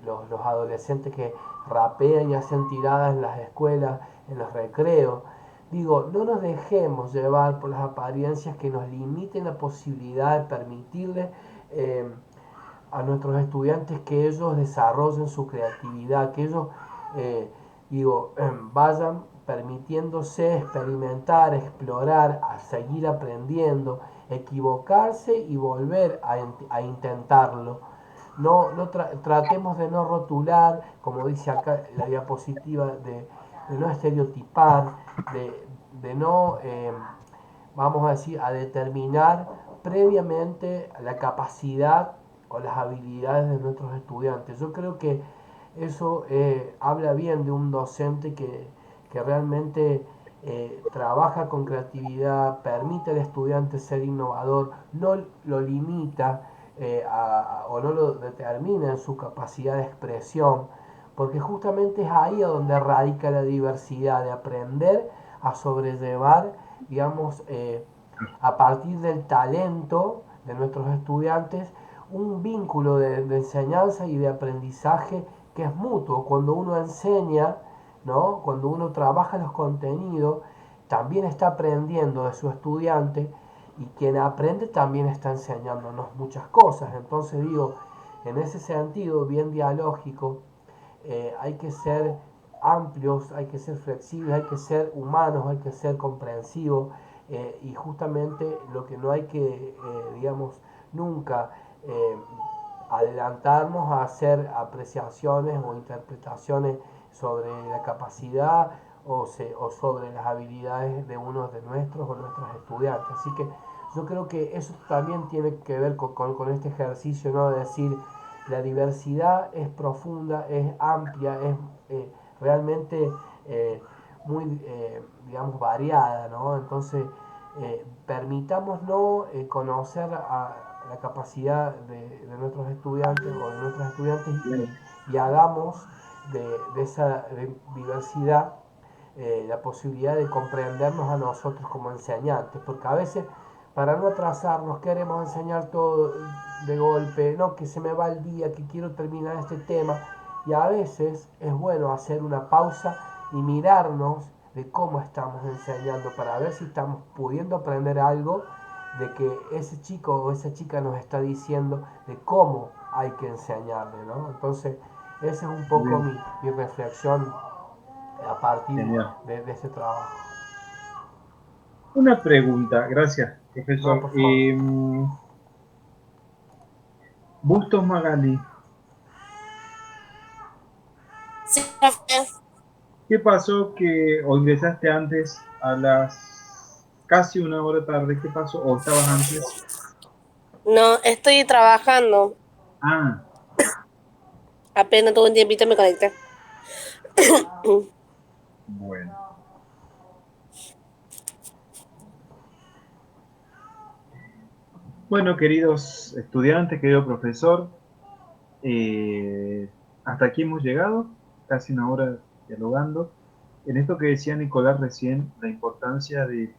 [SPEAKER 5] los adolescentes que rapean y hacen tiradas en las escuelas, en los recreos. Digo, no nos dejemos llevar por las apariencias que nos limiten la posibilidad de permitirle a nuestros estudiantes que ellos desarrollen su creatividad, que ellos, vayan permitiéndose experimentar, explorar, a seguir aprendiendo, equivocarse y volver a intentarlo. Tratemos de no rotular, como dice acá la diapositiva, de no estereotipar, de no, vamos a decir, a determinar previamente la capacidad o las habilidades de nuestros estudiantes. Yo creo que eso habla bien de un docente que realmente trabaja con creatividad, permite al estudiante ser innovador, no lo limita o no lo determina en su capacidad de expresión, porque justamente es ahí a donde radica la diversidad, de aprender a sobrellevar, digamos, a partir del talento de nuestros estudiantes, un vínculo de enseñanza y de aprendizaje que es mutuo. Cuando uno enseña, ¿no? Cuando uno trabaja los contenidos, también está aprendiendo de su estudiante, y quien aprende también está enseñándonos muchas cosas. Entonces digo, en ese sentido, bien dialógico, hay que ser amplios, hay que ser flexibles, hay que ser humanos, hay que ser comprensivos, y justamente lo que no hay que, digamos, nunca adelantarnos a hacer apreciaciones o interpretaciones sobre la capacidad o sobre las habilidades de uno de nuestros o nuestros estudiantes. Así que yo creo que eso también tiene que ver con este ejercicio, ¿no? De decir, la diversidad es profunda, es amplia, es realmente muy, digamos, variada, ¿no? Entonces, permitámonos conocer la capacidad de nuestros estudiantes o de nuestros estudiantes, y hagamos de esa diversidad la posibilidad de comprendernos a nosotros como enseñantes, porque a veces, para no atrasarnos, queremos enseñar todo de golpe, no, que se me va el día, que quiero terminar este tema, y a veces es bueno hacer una pausa y mirarnos de cómo estamos enseñando, para ver si estamos pudiendo aprender algo de que ese chico o esa chica nos está diciendo de cómo hay que enseñarle, ¿no? Entonces, esa es un poco mi reflexión a partir de este trabajo.
[SPEAKER 1] Una pregunta, gracias, profesor.
[SPEAKER 5] No, por favor.
[SPEAKER 1] Bustos Magali.
[SPEAKER 2] Sí, profe.
[SPEAKER 1] ¿Qué pasó que o ingresaste antes a las casi una hora tarde? ¿Qué pasó? ¿O estabas antes?
[SPEAKER 2] No, estoy trabajando.
[SPEAKER 1] Ah,
[SPEAKER 2] Apenas tuve un tiempito me conecté.
[SPEAKER 1] bueno. Bueno, queridos estudiantes, querido profesor, hasta aquí hemos llegado, casi una hora dialogando. En esto que decía Nicolás recién, la importancia de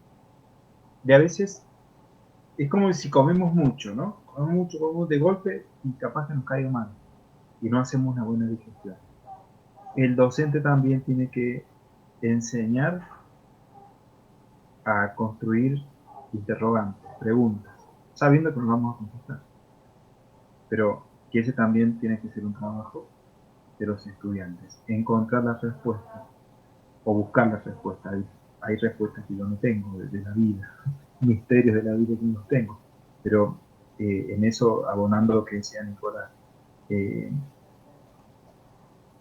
[SPEAKER 1] a veces, es como si comemos mucho, ¿no? Comemos de golpe y capaz que nos caiga mal y no hacemos una buena digestión. El docente también tiene que enseñar a construir interrogantes, preguntas, sabiendo que nos vamos a contestar. Pero que ese también tiene que ser un trabajo de los estudiantes, encontrar las respuestas o buscar las respuestas. Hay respuestas que yo no tengo de la vida, misterios de la vida que no tengo, pero en eso, abonando lo que decía Nicolás,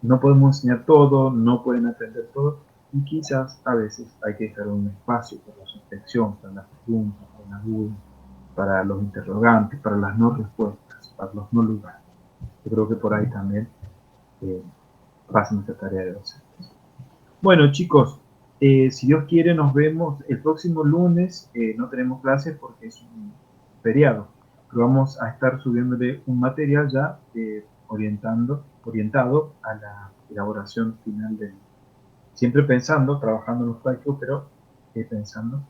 [SPEAKER 1] no podemos enseñar todo, no pueden aprender todo, y quizás a veces hay que dejar un espacio para la reflexión, para las preguntas, para las dudas, para los interrogantes, para las no respuestas, para los no lugares. Yo creo que por ahí también pasa nuestra tarea de docentes. Bueno, chicos, si Dios quiere nos vemos el próximo lunes. No tenemos clases porque es un feriado, pero vamos a estar subiéndole un material ya orientado a la elaboración final siempre pensando, trabajando en los prácticos, pero pensando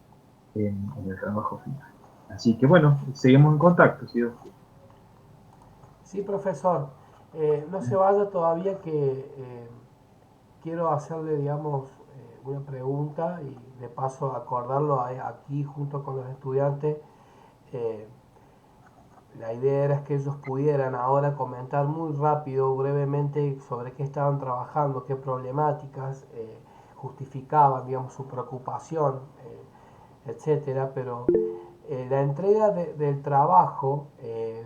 [SPEAKER 1] en el trabajo final. Así que bueno, seguimos en contacto, si Dios quiere.
[SPEAKER 5] Sí, profesor, no se vaya todavía, que quiero hacerle, digamos, una pregunta, y de paso acordarlo aquí junto con los estudiantes. La idea era que ellos pudieran ahora comentar muy rápido, brevemente, sobre qué estaban trabajando, qué problemáticas justificaban, digamos, su preocupación, etcétera. Pero la entrega del trabajo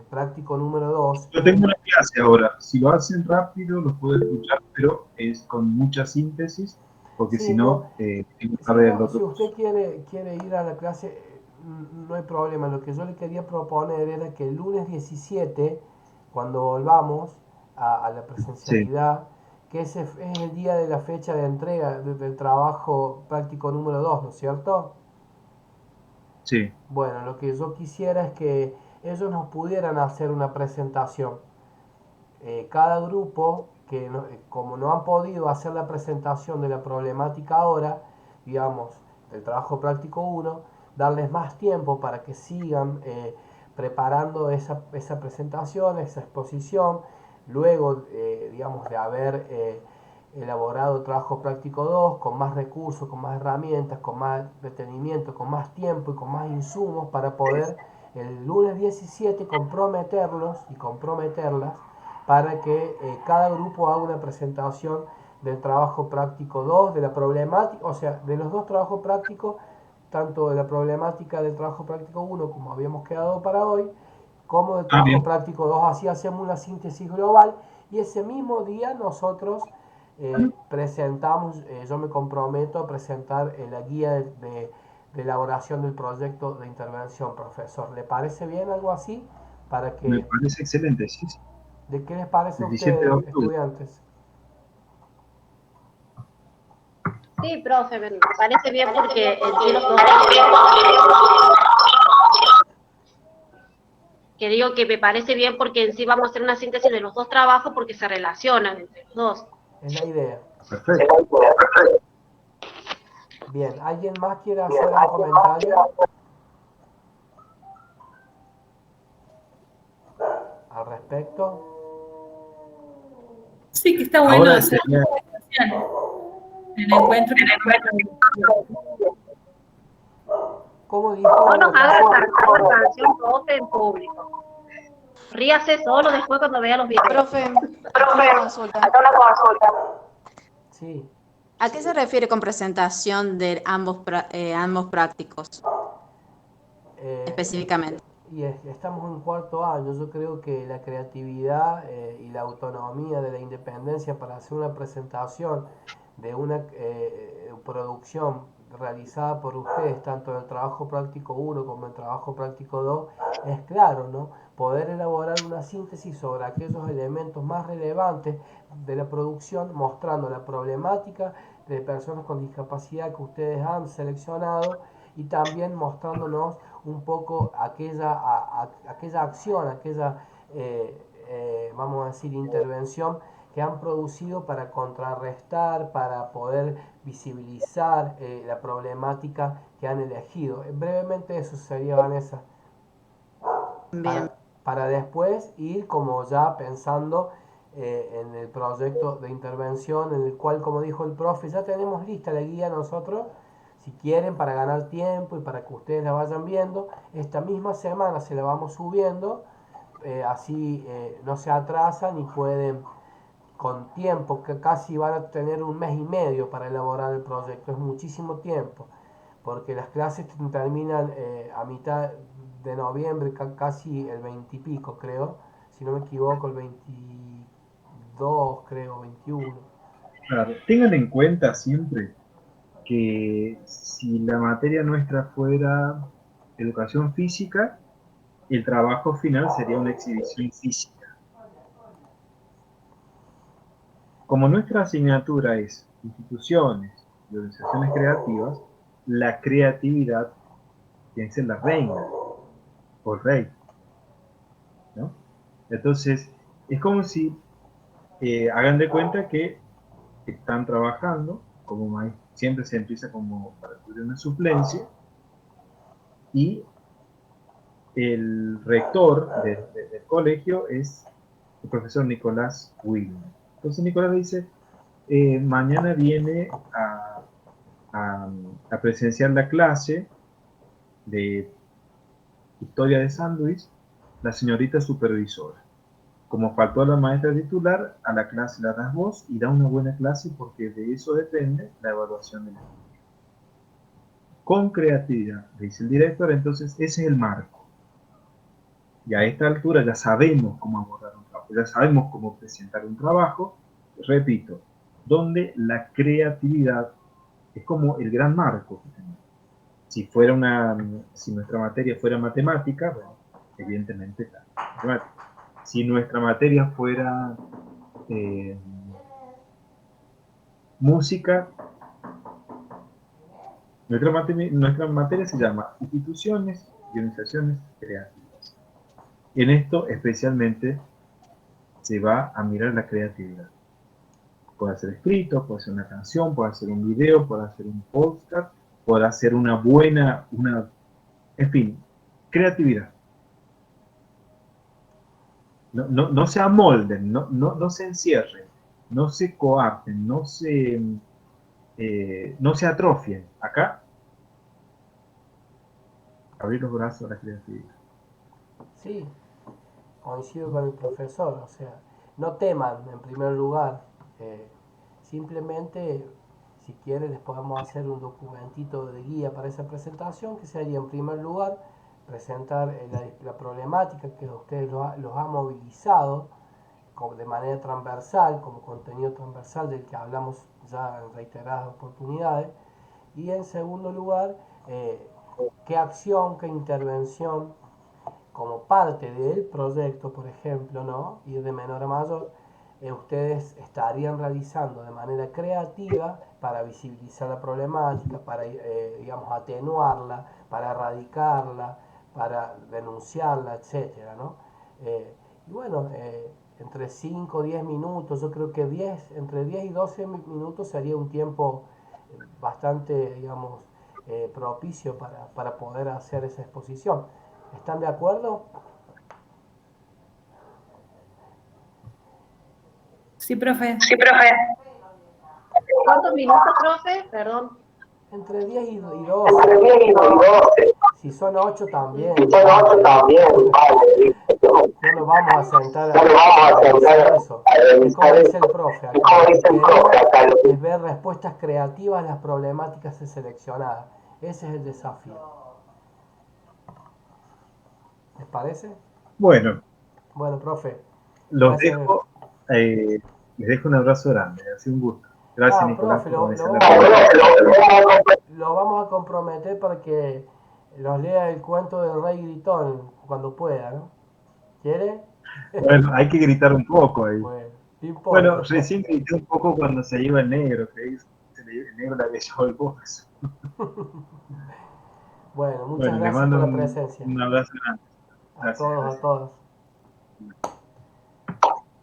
[SPEAKER 5] práctico número 2...
[SPEAKER 1] Yo tengo una clase ahora, si lo hacen rápido los puedo escuchar, pero es con mucha síntesis, porque
[SPEAKER 5] Sí,
[SPEAKER 1] si no, tengo que saber el otro.
[SPEAKER 5] si usted quiere ir a la clase, no hay problema. Lo que yo le quería proponer era que el lunes 17 cuando volvamos a la
[SPEAKER 1] Sí,
[SPEAKER 5] presencialidad, que ese es el día de la fecha de entrega del trabajo práctico número 2, ¿no es cierto?
[SPEAKER 1] sí.
[SPEAKER 5] Bueno, lo que yo quisiera es que ellos nos pudieran hacer una presentación. Cada grupo, como no han podido hacer la presentación de la problemática ahora, digamos, del trabajo práctico 1, darles más tiempo para que sigan preparando esa presentación, esa exposición, luego, digamos, de haber elaborado trabajo práctico 2 con más recursos, con más herramientas, con más detenimiento, con más tiempo y con más insumos para poder el lunes 17 comprometerlos y comprometerlas para que cada grupo haga una presentación del trabajo práctico 2 de la problemática, o sea, de los dos trabajos prácticos, tanto de la problemática del trabajo práctico 1 como habíamos quedado para hoy, como del
[SPEAKER 1] Ah,
[SPEAKER 5] trabajo
[SPEAKER 1] bien.
[SPEAKER 5] práctico 2, así hacemos una síntesis global y ese mismo día nosotros presentamos, yo me comprometo a presentar la guía de elaboración del proyecto de intervención, profesor. ¿Le parece bien algo así? Para
[SPEAKER 1] Me
[SPEAKER 5] que,
[SPEAKER 1] parece excelente, sí, sí.
[SPEAKER 5] ¿de qué les parece a
[SPEAKER 1] 17 de
[SPEAKER 5] ustedes,
[SPEAKER 1] octubre.
[SPEAKER 5] estudiantes?
[SPEAKER 8] Sí, profe, me parece bien porque en sí los dos, que digo que me parece bien porque en sí vamos a hacer una síntesis de los dos trabajos porque se relacionan entre los dos.
[SPEAKER 5] Es la idea.
[SPEAKER 1] Perfecto.
[SPEAKER 5] Bien, ¿alguien más quiere hacer un comentario al respecto?
[SPEAKER 6] Sí, que está bueno
[SPEAKER 1] Ahora
[SPEAKER 6] hacer
[SPEAKER 1] sería,
[SPEAKER 6] el encuentro que
[SPEAKER 5] ¿Cómo
[SPEAKER 8] No
[SPEAKER 5] dijo
[SPEAKER 8] nos haga
[SPEAKER 5] Natalia?
[SPEAKER 8] cantar la canción profe en público. Ríase solo después cuando vea los videos.
[SPEAKER 10] Profe, acá una consulta.
[SPEAKER 5] Sí,
[SPEAKER 10] ¿A qué se refiere con presentación de ambos prácticos
[SPEAKER 5] eh,
[SPEAKER 10] específicamente?
[SPEAKER 5] estamos en cuarto año. Yo creo que la creatividad y la autonomía de la independencia para hacer una presentación de una producción realizada por ustedes, tanto en el trabajo práctico 1 como en el trabajo práctico 2, es claro, ¿no? Poder elaborar una síntesis sobre aquellos elementos más relevantes de la producción, mostrando la problemática de personas con discapacidad que ustedes han seleccionado y también mostrándonos un poco aquella acción, aquella, vamos a decir, intervención que han producido para contrarrestar, para poder visibilizar la problemática que han elegido. Brevemente eso sería, Vanessa,
[SPEAKER 10] Bien,
[SPEAKER 5] para después ir como ya pensando en el proyecto de intervención en el cual, como dijo el profe, ya tenemos lista la guía nosotros. Si quieren, para ganar tiempo y para que ustedes la vayan viendo, esta misma semana se la vamos subiendo, así no se atrasan y pueden con tiempo, que casi van a tener un mes y medio para elaborar el proyecto. Es muchísimo tiempo, porque las clases terminan a mitad de noviembre, casi el 20 y pico, creo, si no me equivoco, el 22, creo, 21.
[SPEAKER 1] claro, tengan en cuenta siempre que si la materia nuestra fuera educación física, el trabajo final sería una exhibición física. Como nuestra asignatura es instituciones y organizaciones creativas, la creatividad tiene que ser la reina o el rey, ¿no? Entonces, es como si hagan de cuenta que están trabajando como maestro. Siempre se empieza como para cubrir una suplencia y el rector del colegio es el profesor Nicolás Wilmer. Entonces Nicolás dice, mañana viene a presenciar la clase de historia de San Luis la señorita supervisora. Como faltó la maestra titular, a la clase la das vos y da una buena clase porque de eso depende la evaluación del estudio. Con creatividad, dice el director, entonces ese es el marco. Y a esta altura ya sabemos cómo abordar un trabajo, ya sabemos cómo presentar un trabajo, repito, donde la creatividad es como el gran marco que tenemos. Si nuestra materia fuera matemática, bueno, evidentemente la matemática. Si nuestra materia fuera música, nuestra materia se llama Instituciones y Organizaciones Creativas. En esto especialmente se va a mirar la creatividad. Puede ser escrito, puede ser una canción, puede ser un video, puede ser un podcast, puede ser en fin, creatividad. No se amolden, no se encierren, no se coarten, no se atrofien. Acá, abrir los brazos a la creatividad.
[SPEAKER 5] Sí, coincido con el profesor, o sea, no teman en primer lugar, simplemente si quieren les podemos hacer un documentito de guía para esa presentación, que sería en primer lugar presentar la problemática que a ustedes los ha movilizado de manera transversal, como contenido transversal del que hablamos ya en reiteradas oportunidades, y en segundo lugar, qué acción, qué intervención como parte del proyecto, por ejemplo, ¿no? Ir de menor a mayor, ustedes estarían realizando de manera creativa para visibilizar la problemática, para, digamos, atenuarla, para erradicarla, para denunciarla, etcétera, ¿no? Y bueno, entre 5 o 10 minutos, yo creo que entre 10 y 12 minutos sería un tiempo bastante, digamos, propicio para poder hacer esa exposición. ¿Están de acuerdo?
[SPEAKER 6] Sí, profe.
[SPEAKER 8] ¿Cuántos minutos, profe? Perdón.
[SPEAKER 5] Entre 10 y 12. Si son 8 también. No nos vamos a sentar a revisar eso. Es como dice el profe acá. Lo que queremos es ver respuestas creativas a las problemáticas seleccionadas. Ese es el desafío. ¿Les parece?
[SPEAKER 1] Bueno,
[SPEAKER 5] Bueno, profe.
[SPEAKER 1] los
[SPEAKER 5] Gracias.
[SPEAKER 1] dejo, les dejo un abrazo grande, ha sido un gusto. Gracias, Nicolás,
[SPEAKER 5] Profe,
[SPEAKER 1] por organizar la pregunta.
[SPEAKER 5] lo vamos a comprometer para que nos lea el cuento del Rey Gritón cuando pueda, ¿no? ¿Quiere?
[SPEAKER 1] Bueno, hay que gritar un poco ahí.
[SPEAKER 5] Bueno, no importa.
[SPEAKER 1] Bueno, recién grité un poco cuando se iba el negro, que el negro le había llevado el box.
[SPEAKER 5] Bueno, muchas
[SPEAKER 1] Bueno, le
[SPEAKER 5] gracias
[SPEAKER 1] mando
[SPEAKER 5] por la presencia.
[SPEAKER 1] un abrazo grande. Gracias,
[SPEAKER 5] A todos.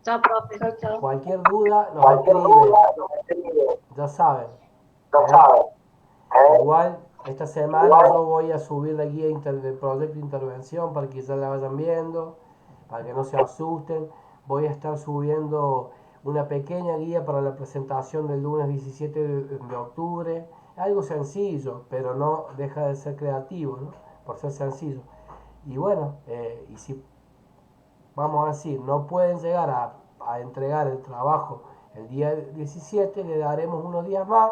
[SPEAKER 8] Chao, profe. Chao.
[SPEAKER 5] Cualquier duda nos escribe. Ya saben. Igual, esta semana yo voy a subir la guía del proyecto de intervención para que ya la vayan viendo, para que no se asusten. Voy a estar subiendo una pequeña guía para la presentación del lunes 17 de octubre. Algo sencillo, pero no deja de ser creativo, ¿no? Por ser sencillo. Y bueno, y si vamos a decir, no pueden llegar a entregar el trabajo el día 17, le daremos unos días más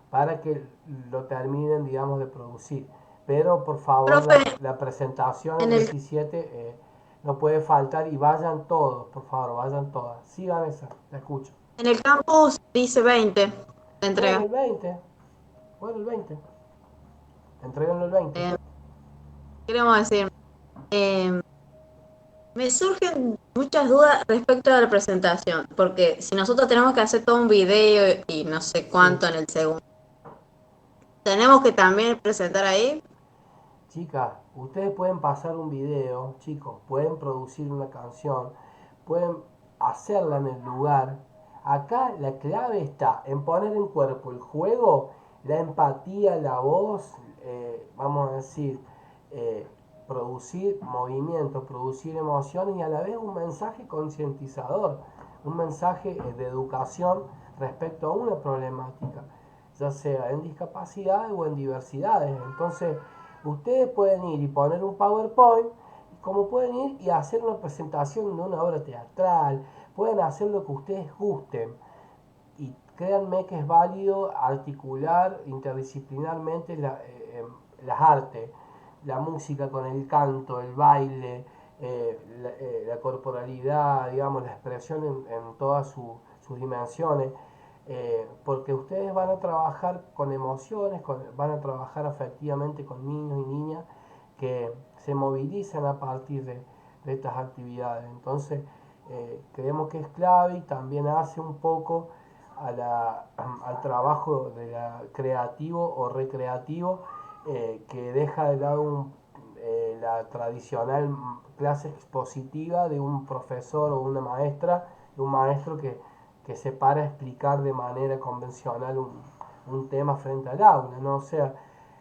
[SPEAKER 5] para que lo terminen, digamos, de producir. Pero por favor, la presentación el 17 no puede faltar y vayan todos, por favor, vayan todas. Sí, Vanessa, la escucho.
[SPEAKER 10] En el campus dice 20 de entrega.
[SPEAKER 5] Bueno, el 20. Entréguenlo el 20.
[SPEAKER 10] Queremos decir, me surgen muchas dudas respecto a la presentación, porque si nosotros tenemos que hacer todo un video y no sé cuánto en el segundo, ¿tenemos que también presentar ahí?
[SPEAKER 5] Chicas, ustedes pueden pasar un video, chicos, pueden producir una canción, pueden hacerla en el lugar. Acá la clave está en poner en cuerpo el juego, la empatía, la voz, vamos a decir, producir movimientos, producir emociones y a la vez un mensaje concientizador, un mensaje de educación respecto a una problemática, ya sea en discapacidad o en diversidades. Entonces, ustedes pueden ir y poner un PowerPoint, como pueden ir y hacer una presentación de una obra teatral, pueden hacer lo que ustedes gusten. Y créanme que es válido articular interdisciplinarmente las artes, la música con el canto, el baile, la corporalidad, digamos, la expresión en todas sus dimensiones. Porque ustedes van a trabajar con emociones, van a trabajar afectivamente con niños y niñas que se movilizan a partir de estas actividades. Entonces, creemos que es clave y también hace un poco al trabajo creativo o recreativo, que deja de lado la tradicional clase expositiva de un profesor o una maestra, de un maestro que se para a explicar de manera convencional un tema frente al aula, ¿no? O sea,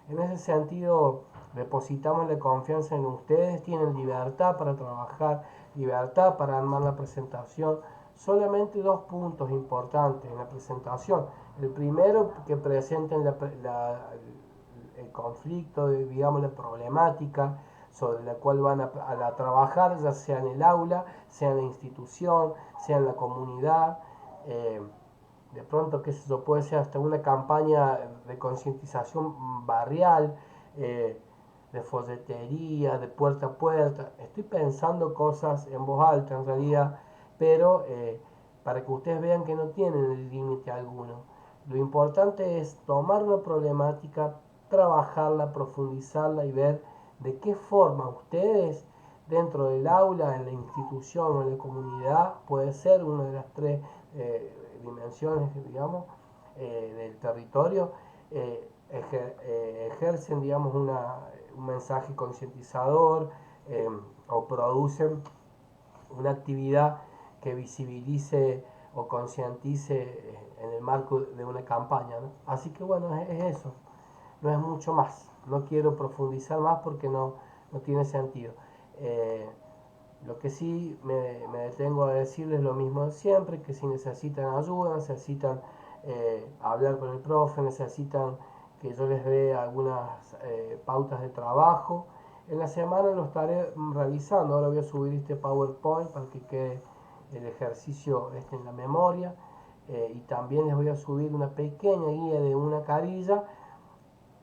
[SPEAKER 5] en ese sentido depositamos la confianza en ustedes, tienen libertad para trabajar, libertad para armar la presentación. Solamente 2 puntos importantes en la presentación. El primero, que presenten el conflicto, digamos, la problemática sobre la cual van a trabajar, ya sea en el aula, sea en la institución, sea en la comunidad. De pronto, qué sé yo, puede ser hasta una campaña de concientización barrial, de folletería, de puerta a puerta. Estoy pensando cosas en voz alta en realidad, pero para que ustedes vean que no tienen límite alguno. Lo importante es tomar una problemática, trabajarla, profundizarla y ver de qué forma ustedes dentro del aula, en la institución o en la comunidad, puede ser una de las 3 dimensiones, digamos, del territorio, ejercen, digamos, un mensaje concientizador, o producen una actividad que visibilice o concientice en el marco de una campaña, ¿no? Así que bueno, es eso, no es mucho más, no quiero profundizar más porque no tiene sentido. Lo que sí me detengo a decirles lo mismo de siempre, que si necesitan ayuda, necesitan hablar con el profe, necesitan que yo les dé algunas pautas de trabajo, en la semana lo estaré revisando. Ahora voy a subir este PowerPoint para que quede el ejercicio en la memoria, y también les voy a subir una pequeña guía de una carilla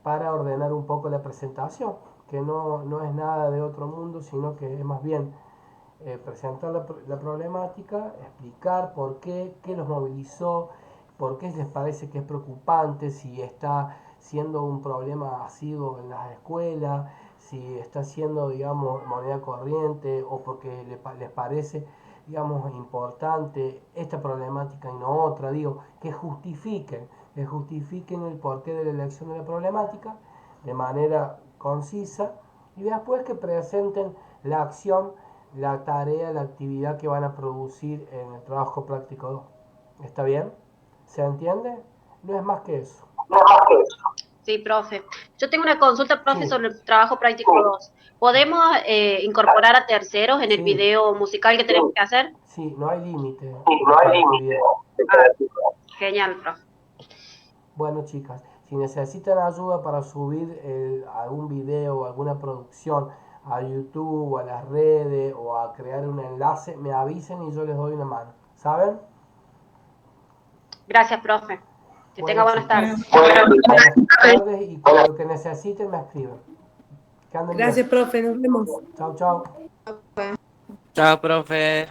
[SPEAKER 5] para ordenar un poco la presentación, que no es nada de otro mundo, sino que es más bien presentar la problemática, explicar por qué los movilizó, por qué les parece que es preocupante, si está siendo un problema asiduo en las escuelas, si está siendo, digamos, moneda corriente, o porque les parece, digamos, importante esta problemática y no otra. Digo, que justifiquen el porqué de la elección de la problemática de manera concisa, y después que presenten la acción, la tarea, la actividad que van a producir en el trabajo práctico 2. ¿Está bien? ¿Se entiende? No es más que eso.
[SPEAKER 8] Sí, profe. Yo tengo una consulta, profe,
[SPEAKER 5] Sí.
[SPEAKER 8] sobre el trabajo práctico 2. ¿Podemos incorporar a terceros en el
[SPEAKER 5] Sí.
[SPEAKER 8] video musical que tenemos que hacer?
[SPEAKER 5] Sí, no hay límite.
[SPEAKER 8] Genial, profe.
[SPEAKER 5] Bueno, chicas, si necesitan ayuda para subir algún video o alguna producción a YouTube o a las redes o a crear un enlace, me avisen y yo les doy una mano. ¿Saben?
[SPEAKER 8] Gracias, profe. Que tenga buenas tardes.
[SPEAKER 5] Buenas tardes, y con lo que necesiten me escriben. Que anden bien.
[SPEAKER 3] Gracias, profe. Nos vemos.
[SPEAKER 5] Chau, chau.
[SPEAKER 4] Chao, profe.